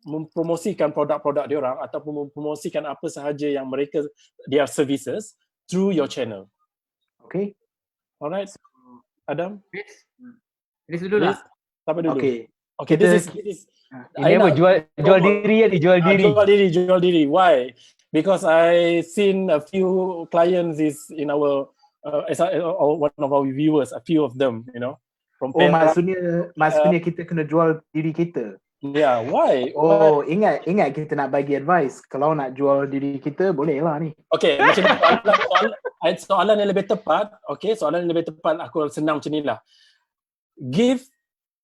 mempromosikan produk-produk diorang ataupun mempromosikan apa sahaja yang mereka, their services through your channel. Okay. Alright. Adam? Riz dulu lah. Siapa dulu? Okay, this is ini apa? Jual diri. Why? Because I seen a few clients is in our one of our viewers, a few of them, from maksudnya kita kena jual diri kita. Yeah, why? Ingat kita nak bagi advice. Kalau nak jual diri kita, boleh lah ni. Okay, macam soalan yang lebih tepat. Okay, soalan yang lebih tepat aku senang macam ni lah. Give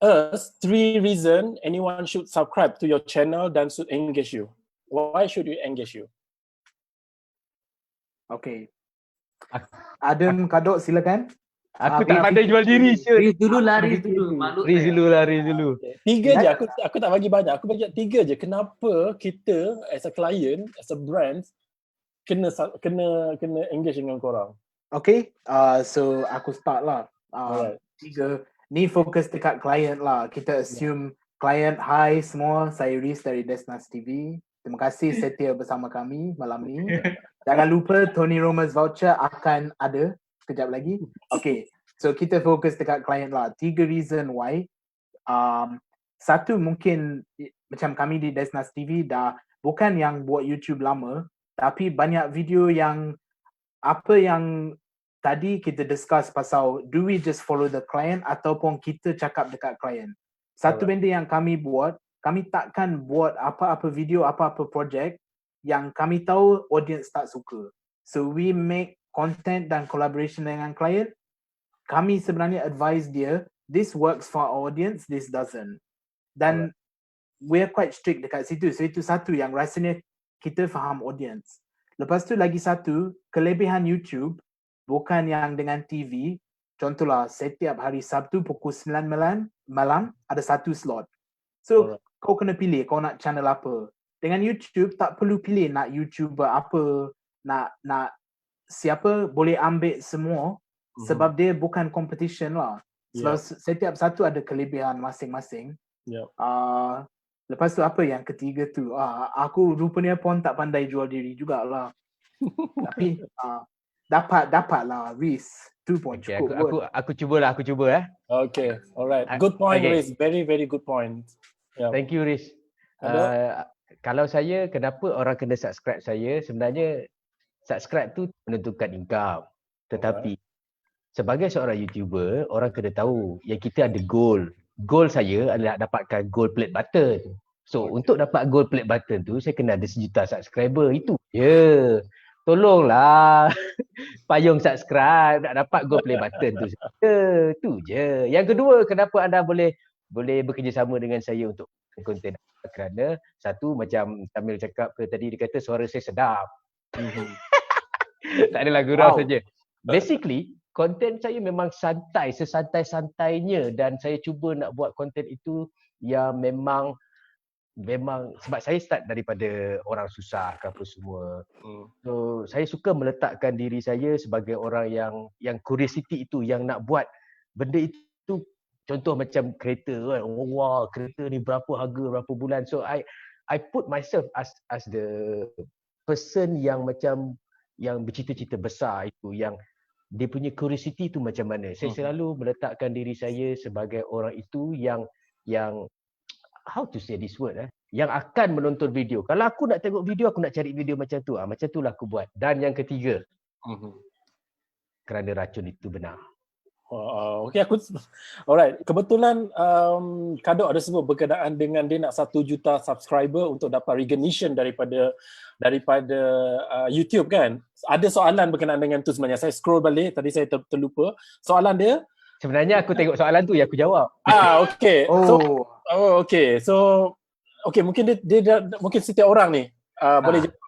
us 3 reasons anyone should subscribe to your channel dan should engage you. Why should you engage you? Okay. Adam, Kadok, silakan. Aku tak pandai jual diri. Riz dulu. Riz dulu. 3 je, aku tak bagi banyak. Aku bagi 3 je. Kenapa kita as a client, as a brand kena engage dengan korang? Okay, so aku start lah. 3 ni fokus dekat client lah. Kita assume client, hi semua, saya Riz dari Destinasi TV. Terima kasih setia bersama kami malam ni. Jangan lupa Tony Romas voucher akan ada sekejap lagi. Okay, so kita fokus dekat client lah. 3 reason why. Satu, mungkin macam kami di Destinasi TV dah bukan yang buat YouTube lama, tapi banyak video yang apa yang tadi kita discuss pasal do we just follow the client ataupun kita cakap dekat client. Satu benda yang kami buat, kami takkan buat apa-apa video, apa-apa projek yang kami tahu audience tak suka. So we make content dan collaboration dengan client. Kami sebenarnya advise dia, this works for our audience, this doesn't. Dan we're quite strict dekat situ. So itu satu yang rasanya kita faham audience. Lepas tu lagi satu, kelebihan YouTube bukan yang dengan TV. Contohlah, setiap hari Sabtu pukul 9 malam ada satu slot. So kau kena pilih kau nak channel apa. Dengan YouTube tak perlu pilih nak YouTuber apa, nak siapa, boleh ambil semua sebab dia bukan competition lah. Sebab setiap satu ada kelebihan masing-masing. Lepas tu apa yang ketiga tu? Aku rupanya pun tak pandai jual diri jugalah. Tapi dapat lah Riz. 2 point cukup. Aku cuba. Okay, alright. Good point, Riz. Very, very good point. Thank you, Riz. Kalau saya, kenapa orang kena subscribe saya? Sebenarnya subscribe tu menentukan income. Tetapi sebagai seorang YouTuber, orang kena tahu yang kita ada goal. Goal saya adalah dapatkan gold plate button. So untuk dapat gold plate button tu, saya kena ada 1 juta subscriber. Itu je. Tolonglah payung subscribe nak dapat gold plate button tu. Itu je. Yang kedua, kenapa anda boleh bekerjasama dengan saya untuk konten? Kerana satu, macam Samil cakap ke tadi, dia kata suara saya sedap. Tak adalah gurau saja. Basically, konten saya memang santai, sesantai-santainya, dan saya cuba nak buat konten itu yang memang sebab saya start daripada orang susah ke apa semua. So saya suka meletakkan diri saya sebagai orang yang curiosity itu, yang nak buat benda itu. Contoh macam kereta kan. Wah, kereta ni berapa harga, berapa bulan. So I put myself as the person yang macam yang bercita-cita besar itu, yang dia punya curiosity tu macam mana. Saya selalu meletakkan diri saya sebagai orang itu yang how to say this word yang akan menonton video. Kalau aku nak tengok video, aku nak cari video macam tu. Macam itulah aku buat. Dan yang ketiga, kerana racun itu benar. Okay, alright. Kebetulan Kadok ada sebut berkenaan dengan dia nak 1 juta subscriber untuk dapat recognition daripada YouTube kan. Ada soalan berkenaan dengan tu sebenarnya. Saya scroll balik, tadi saya terlupa. Soalan dia, sebenarnya aku tengok soalan tu, yang aku jawab. Okay. So mungkin dia mungkin setiap orang ni boleh jawab.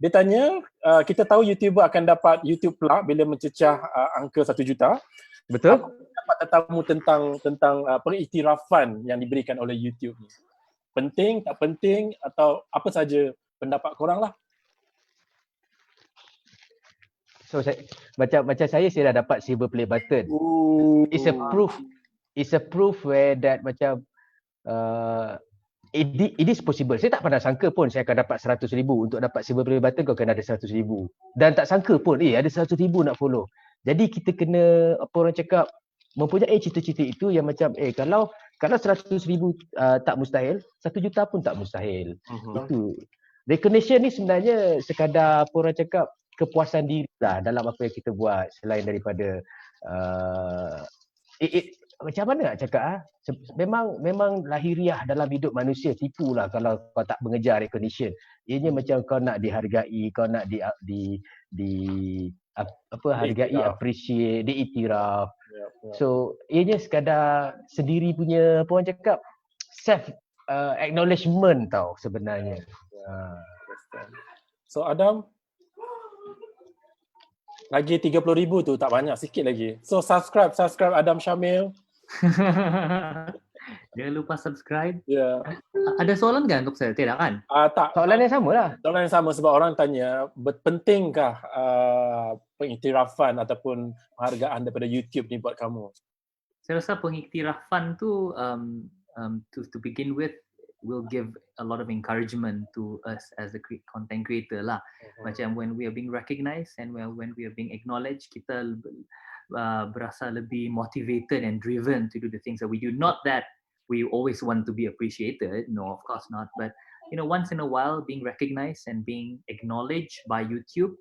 Dia tanya, kita tahu YouTuber akan dapat YouTube plug bila mencecah angka 1 juta. Betul? Apa dapat tetamu tentang pengiktirafan yang diberikan oleh YouTube ni? Penting, tak penting, atau apa saja pendapat korang lah? So macam saya dah dapat silver play button. It's a proof where that macam it is possible. Saya tak pernah sangka pun saya akan dapat 100,000. Untuk dapat silver play button kau kena ada 100,000. Dan tak sangka pun ada 100,000 nak follow. Jadi kita kena, apa orang cakap, mempunyai cita-cita itu yang macam kalau 100,000 tak mustahil, 1 juta pun tak mustahil. Itu recognition ni sebenarnya sekadar, apa orang cakap, kepuasan diri lah dalam apa yang kita buat, selain daripada macam mana nak cakap memang lahiriah dalam hidup manusia. Tipulah kalau kau tak mengejar recognition. Ianya macam kau nak dihargai, kau nak hargai, appreciate, diiktiraf. So ianya sekadar sendiri punya, apa orang cakap, self acknowledgement tau sebenarnya. So Adam, lagi 30,000 tu tak banyak, sikit lagi. So subscribe Adam Syamil. Jangan lupa subscribe. Ada soalan kan untuk saya? Tidak kan? Tak. Soalan yang sama lah. Soalan yang sama sebab orang tanya, pentingkah pengiktirafan ataupun penghargaan daripada YouTube ni buat kamu? Saya rasa pengiktirafan tu to begin with will give a lot of encouragement to us as a content creator lah. Macam when we are being recognized and when we are being acknowledged, kita berasa lebih motivated and driven to do the things that we do. Not that we always want to be appreciated, no, of course not. But once in a while, being recognized and being acknowledged by YouTube,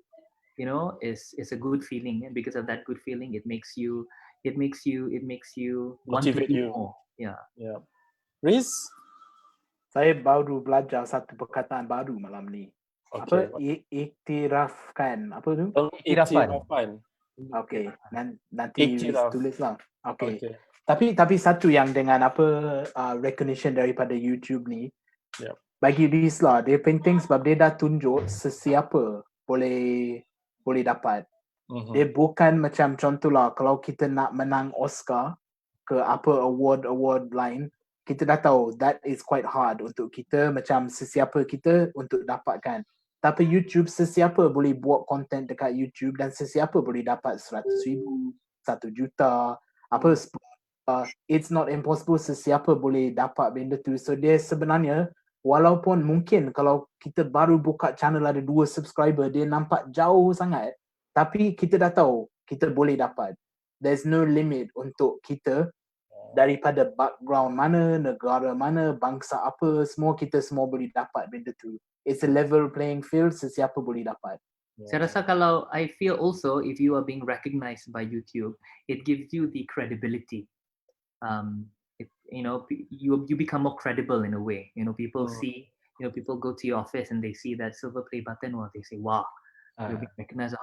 is a good feeling. And because of that good feeling, it makes you want to do more. Yeah. Riz? Saya baru belajar satu perkataan baru malam ni. Apa? Iktirafkan. Apa tu? Iktirafan. Okay. Nanti tulis lah. Okay. Tapi satu yang dengan recognition daripada YouTube ni, bagi Riz lah, dia penting sebab dia dah tunjuk sesiapa boleh dapat. Dia bukan macam contohlah kalau kita nak menang Oscar ke apa award lain, kita dah tahu that is quite hard untuk kita macam sesiapa kita untuk dapatkan. Tapi YouTube, sesiapa boleh buat content dekat YouTube dan sesiapa boleh dapat 100,000, 1 juta, apa 10 juta. It's not impossible, sesiapa boleh dapat benda tu. So dia sebenarnya, walaupun mungkin kalau kita baru buka channel ada 2 subscriber, dia nampak jauh sangat. Tapi kita dah tahu, kita boleh dapat. There's no limit untuk kita daripada background mana, negara mana, bangsa apa, kita semua boleh dapat benda tu. It's a level playing field, sesiapa boleh dapat. Saya rasa kalau I feel also if you are being recognized by YouTube, it gives you the credibility. You become more credible in a way. People see, people go to your office and they see that silver play button, or they say, wow.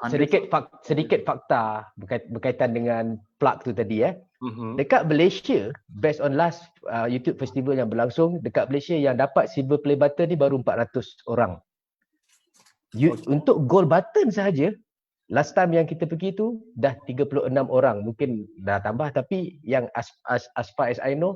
Sedikit fakta berkaitan dengan plug tu tadi Dekat Malaysia, based on last YouTube festival yang berlangsung, dekat Malaysia yang dapat silver play button ni baru 400 orang. Untuk gold button sahaja, last time yang kita pergi tu dah 36 orang. Mungkin dah tambah, tapi yang as far as I know,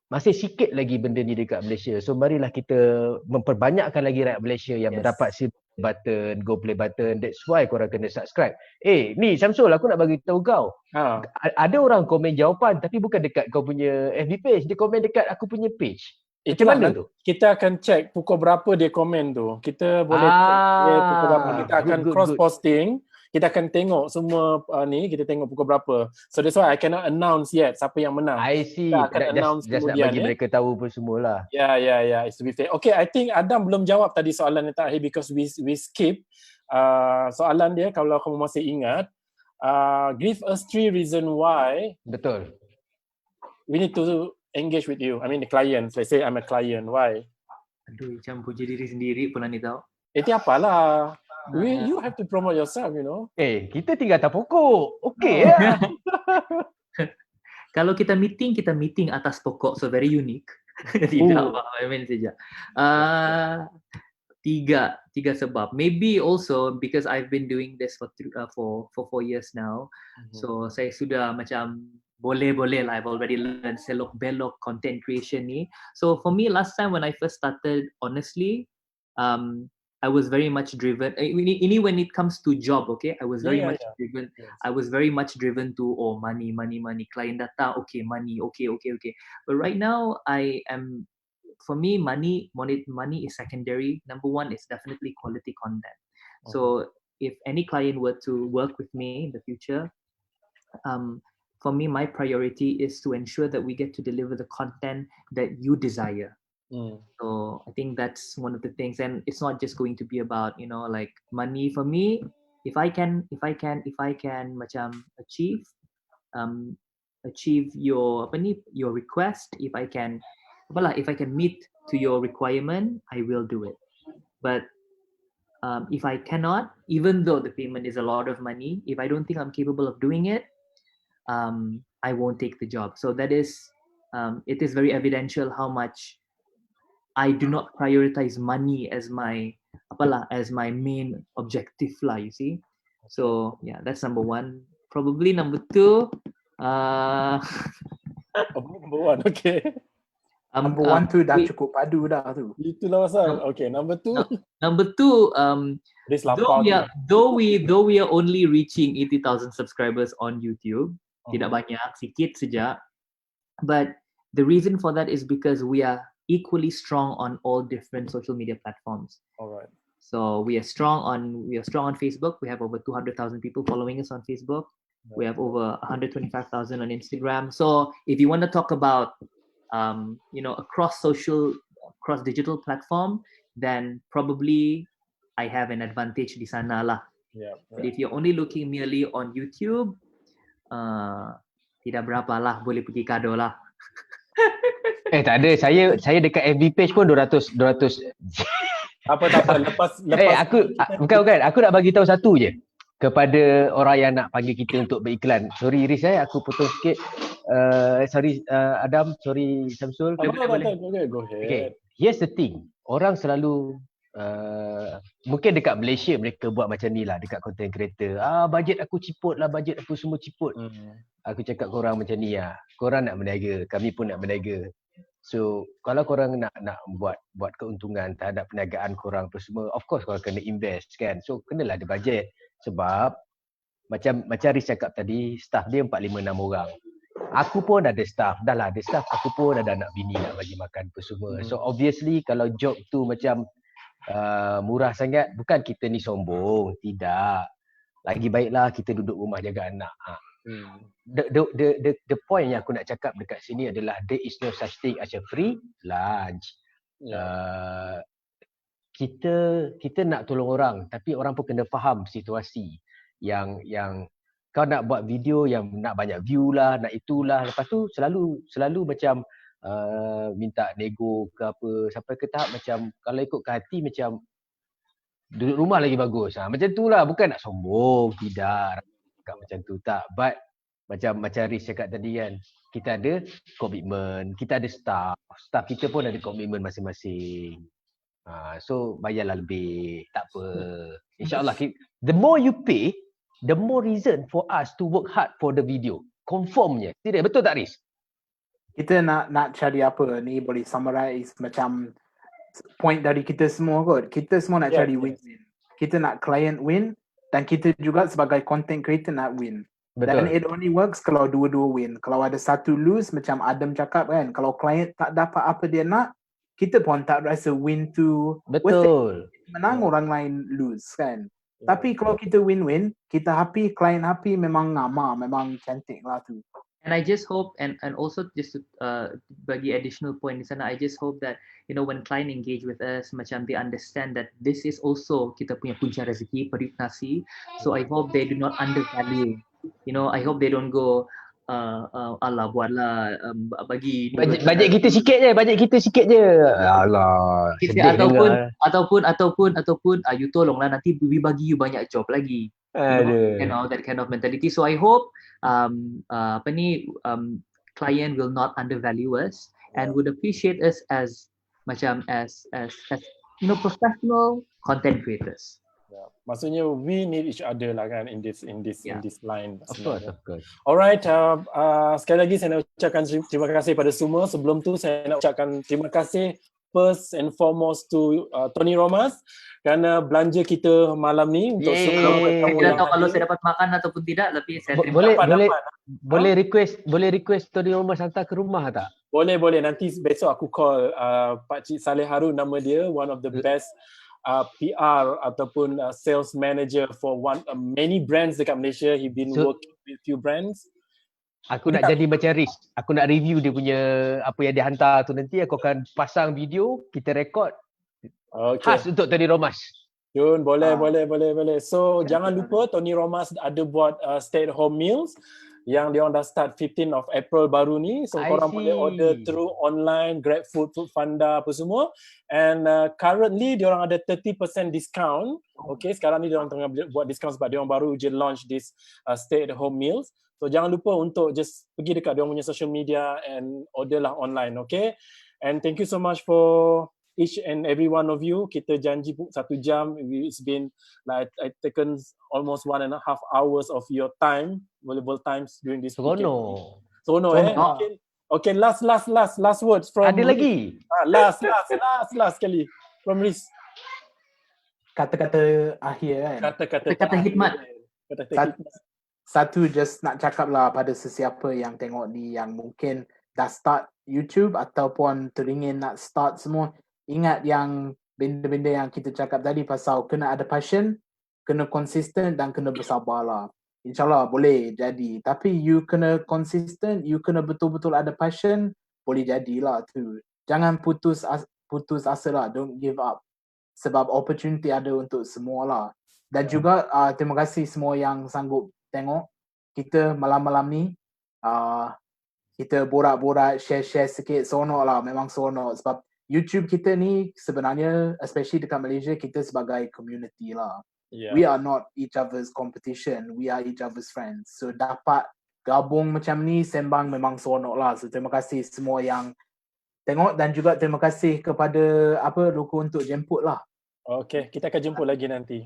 masih sikit lagi benda ni dekat Malaysia. So marilah kita memperbanyakkan lagi rakyat Malaysia yang mendapat silver button, gold play button. That's why korang kena subscribe. Ni Syamsul, aku nak bagi tahu kau. Ada orang komen jawapan tapi bukan dekat kau punya FB page, dia komen dekat aku punya page. Macam mana tu? Kita akan check pukul berapa dia komen tu. Kita boleh check pukul berapa. Kita akan cross posting. Kita akan tengok semua kita tengok pukul berapa. So that's why I cannot announce yet siapa yang menang. I see. Kita akan announce just nak bagi mereka tahu pun semualah. Yeah. It's to be fair. Okay, I think Adam belum jawab tadi soalan yang terakhir because we skip soalan dia kalau kamu masih ingat. Give us 3 reason why. Betul. We need to engage with you. I mean the clients. Let's say I'm a client. Why? Aduh, macam puji diri sendiri pula ni tau. Itu apalah. You have to promote yourself, kita tinggal atas pokok. Okay ya. Kalau kita meeting atas pokok, so very unique. Tidak main saja. Tiga sebab. Maybe also because I've been doing this for 4 years now. So saya sudah macam boleh lah. I've already learned selok belok content creation ni. So for me last time when I first started, honestly, I was very much driven. Ini when it comes to job, okay? I was very much driven. Yes. I was very much driven to money. Client datang, okay, money, okay. But right now, for me, money is secondary. Number one is definitely quality content. So if any client were to work with me in the future, for me, my priority is to ensure that we get to deliver the content that you desire. So I think that's one of the things, and it's not just going to be about like money. For me, if I can macam achieve your request, if I can meet to your requirement, I will do it. But if I cannot, even though the payment is a lot of money, if I don't think I'm capable of doing it, I won't take the job. So that is it is very evidential how much I do not prioritize money as my main objective lah, you see. So yeah, that's number one. Probably number two. Number one, okay. Number one tu dah cukup padu dah tu. Itulah pasal. Okay, number two. Number two. Though we are only reaching 80,000 subscribers on YouTube, tidak banyak, sikit saja. But the reason for that is because we are equally strong on all different social media platforms. All right. So we are strong on Facebook. We have over 200,000 people following us on Facebook. We have over 125,000 on Instagram. So if you want to talk about across digital platform, then probably I have an advantage di sana lah. Yeah. But if you're only looking merely on YouTube, tidak berapa lah, boleh pergi kado lah. Tak ada. Saya dekat FB page pun 200. Apa lepas bukan. Aku nak bagi tahu satu je kepada orang yang nak panggil kita untuk beriklan. Sorry Iris, aku potong sikit. Sorry Adam, sorry Syamsul. Go ahead. Okay. Here's the thing. Orang selalu mungkin dekat Malaysia mereka buat macam ni lah, dekat content creator. Bajet aku ciput lah, bajet aku semua ciput. Aku cakap korang macam ni lah. Korang nak berniaga, kami pun nak berniaga. So kalau korang nak buat keuntungan terhadap perniagaan korang apa semua, of course korang kena invest kan. So kenalah ada bajet. Sebab macam Riz cakap tadi, staff dia 4-5-6 orang. Aku pun ada staff, dah lah ada staff, aku pun ada anak bini nak bagi makan apa semua. So obviously kalau job tu macam murah sangat, bukan kita ni sombong, tidak. Lagi baiklah kita duduk rumah jaga anak. The point yang aku nak cakap dekat sini adalah there is no such thing as a free lunch. Kita nak tolong orang, tapi orang pun kena faham situasi yang kau nak buat video yang nak banyak view lah, nak itulah, lepas tu selalu macam minta nego ke apa, sampai ke tahap macam kalau ikut ke hati macam duduk rumah lagi bagus. Macam tu lah, bukan nak sombong, tidak macam tu, tak. But macam Riz cakap tadi kan, kita ada komitmen, kita ada staff kita pun ada komitmen masing-masing. So bayarlah lebih, tak apa. InsyaAllah the more you pay, the more reason for us to work hard for the video. Confirmnya. Tidak, betul tak Riz? Kita nak cari apa ni, boleh summarize macam point dari kita semua kot. Kita semua nak cari win-win. Kita nak client win dan kita juga sebagai content creator nak win. Betul. Dan it only works kalau dua-dua win. Kalau ada satu lose, macam Adam cakap kan, kalau client tak dapat apa dia nak, kita pun tak rasa win tu. Betul. Menang orang lain lose kan. Tapi kalau kita win-win, kita happy, client happy, memang ngama, memang cantik lah tu. And I just hope, and also just to bagi additional point di sana, I just hope that when client engage with us, macam they understand that this is also kita punya punca rezeki, periuk nasi. So I hope they do not undervalue. I hope they don't go, Allah buatlah bagi bajet kita sikit je. Allah. Ataupun you tolonglah nanti we bagi you banyak job lagi. That kind of mentality. So I hope client will not undervalue us and would appreciate us as professional content creators. Maksudnya we need each other lah kan in this line. Of course. Alright, sekali lagi saya nak ucapkan terima kasih pada semua. Sebelum tu saya nak ucapkan terima kasih first and foremost to Tony Romas kerana belanja kita malam ni untuk semua saya tidak tahu kalau saya dapat makan ataupun tidak, tapi saya boleh request Tony Romas hantar ke rumah tak? Boleh. Nanti besok aku call Pak Cik Saleh Harun, nama dia one of the best PR ataupun sales manager for many brands dekat Malaysia. He been working with few brands. Aku nak jadi macam Riz. Aku nak review dia punya apa yang dia hantar tu, nanti aku akan pasang video, kita rekod. Khas untuk Tony Romas. Jun, boleh. So jangan lupa Tony Romas ada buat stay at home meals yang dia orang dah start 15 of April baru ni. So korang boleh order through online, GrabFood, Foodpanda apa semua. And currently dia orang ada 30% discount. Okay, sekarang ni dia orang tengah buat discount sebab dia orang baru je launch this stay at home meals. So jangan lupa untuk just pergi dekat dia orang punya social media and order lah online, okay? And thank you so much for each and every one of you. Kita janji 1 jam. It's been like I've taken almost 1.5 hours of your time, valuable times during this weekend. Sono. Okay, last words from ada lagi. Last sekali from Riz. Kata-kata akhir kan. Kata-kata hikmat. Satu, just nak cakap lah pada sesiapa yang tengok ni yang mungkin dah start YouTube ataupun teringin nak start semua, ingat yang benda-benda yang kita cakap tadi pasal kena ada passion, kena konsisten dan kena bersabar lah. InsyaAllah boleh jadi. Tapi you kena konsisten, you kena betul-betul ada passion, boleh jadilah tu. Jangan putus asa lah, don't give up. Sebab opportunity ada untuk semua lah. Dan juga terima kasih semua yang sanggup tengok kita malam-malam ni. Kita borak-borak, share-share sikit, seronok lah, memang seronok. Sebab YouTube kita ni sebenarnya, especially dekat Malaysia, kita sebagai community lah. We are not each other's competition, we are each other's friends. So dapat gabung macam ni, sembang memang seronok lah. So terima kasih semua yang tengok dan juga terima kasih kepada Roku untuk jemput lah. Okay, kita akan jemput lagi nanti.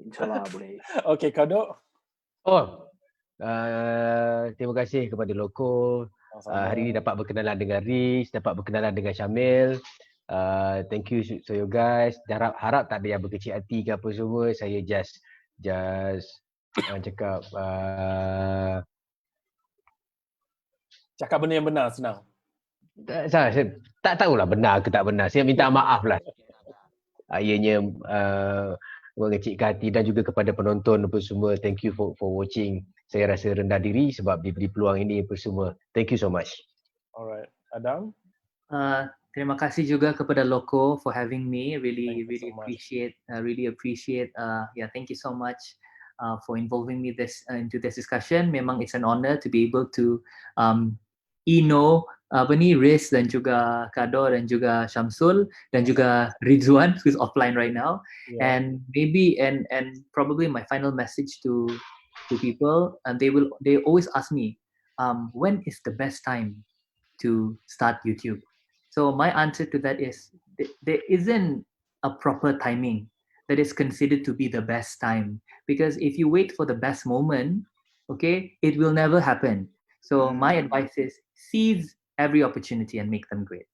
InsyaAllah boleh. Okay, Kado. Terima kasih kepada Loko. Hari ini dapat berkenalan dengan Riz, dapat berkenalan dengan Syamil. Thank you to you guys. Harap tak ada yang berkecil hati ke apa semua. Saya just cakap Cakap benda yang benar, senang. saya tak tahulah benar ke tak benar. Saya minta maaf lah. Ianya mengecikkan hati, dan juga kepada penonton apa semua. Thank you for watching. Saya rasa rendah diri sebab diberi peluang ini apa semua. Thank you so much. Alright, Adam. Terima kasih juga kepada Loko for having me. Really appreciate. Thank you so much for involving me into this discussion. Memang it's an honor to be able to Riz dan juga Kado dan juga Syamsul dan juga Ridzuan who's offline right now. And maybe and probably my final message to people, and they always ask me, when is the best time to start YouTube? So my answer to that is there isn't a proper timing that is considered to be the best time, because if you wait for the best moment, okay, it will never happen. So my advice is seize every opportunity and make them great.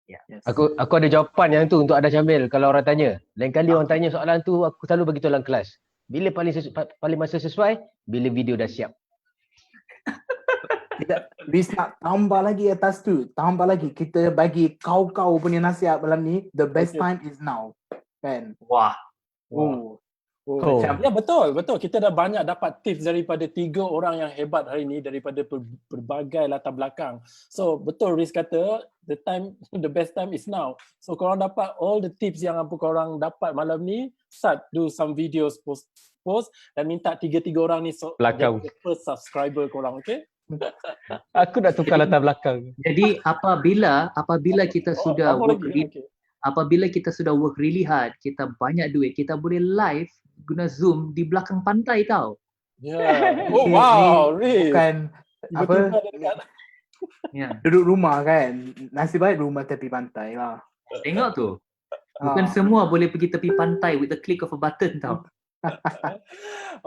Yeah. Yes. Aku ada jawapan yang tu untuk Adam Syamil kalau orang tanya. Lain kali orang tanya soalan tu, aku selalu bagi tahu dalam kelas. Bila paling masa sesuai? Bila video dah siap. Riz nak tambah lagi atas tu. Tambah lagi. Kita bagi kau punya nasihat malam ni. The best time is now. Kan? Wah. Macam, Ya, betul. Kita dah banyak dapat tips daripada 3 orang yang hebat hari ni daripada berbagai latar belakang. So betul Riz kata the best time is now. So korang dapat all the tips yang apa korang dapat malam ni, start do some videos, post dan minta 3 orang ni Belakang. jadi first subscriber korang, okay? Aku nak tukar latar belakang. Jadi apabila kita sudah apabila kita sudah work really hard, kita banyak duit, kita boleh live guna Zoom di belakang pantai tau. Yeah. Oh wow, Riz. Bukan apa, duduk rumah kan. Nasib baik rumah tepi pantai lah. Tengok tu. Bukan semua boleh pergi tepi pantai with the click of a button tau.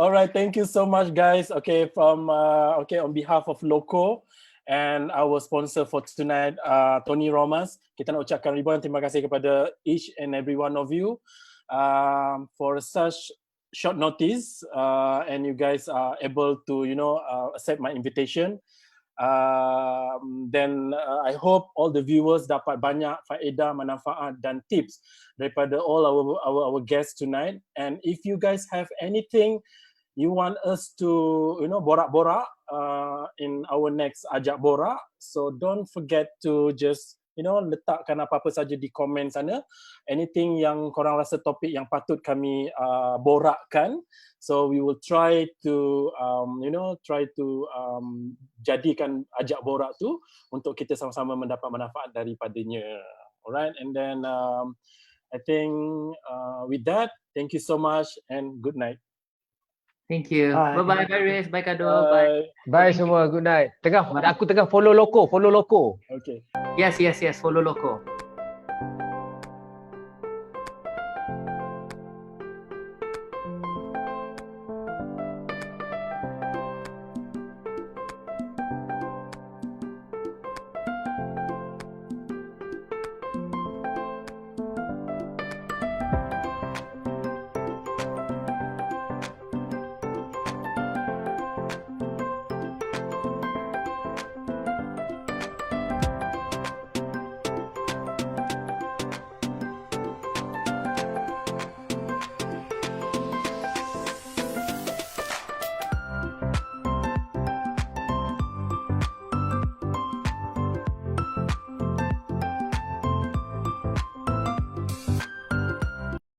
Alright, thank you so much guys. Okay, on behalf of Loko and our sponsor for tonight, Tony Romas, kita nak ucapkan ribuan terima kasih kepada each and every one of you for such short notice, and you guys are able to accept my invitation. Then I hope all the viewers dapat banyak faedah, manfaat dan tips daripada all our guests tonight. And if you guys have anything you want us to borak-borak in our next Ajak Borak, so don't forget to just letakkan apa-apa saja di komen sana, anything yang korang rasa topik yang patut kami borakkan. So we will try to jadikan Ajak Borak tu untuk kita sama-sama mendapat manfaat daripadanya. Alright, and then I think with that, thank you so much and good night. Thank you. Bye-bye, Riz. Bye, Kado. Bye semua. Good night. Aku tengah follow Loko. Okay. Yes. Follow Loko.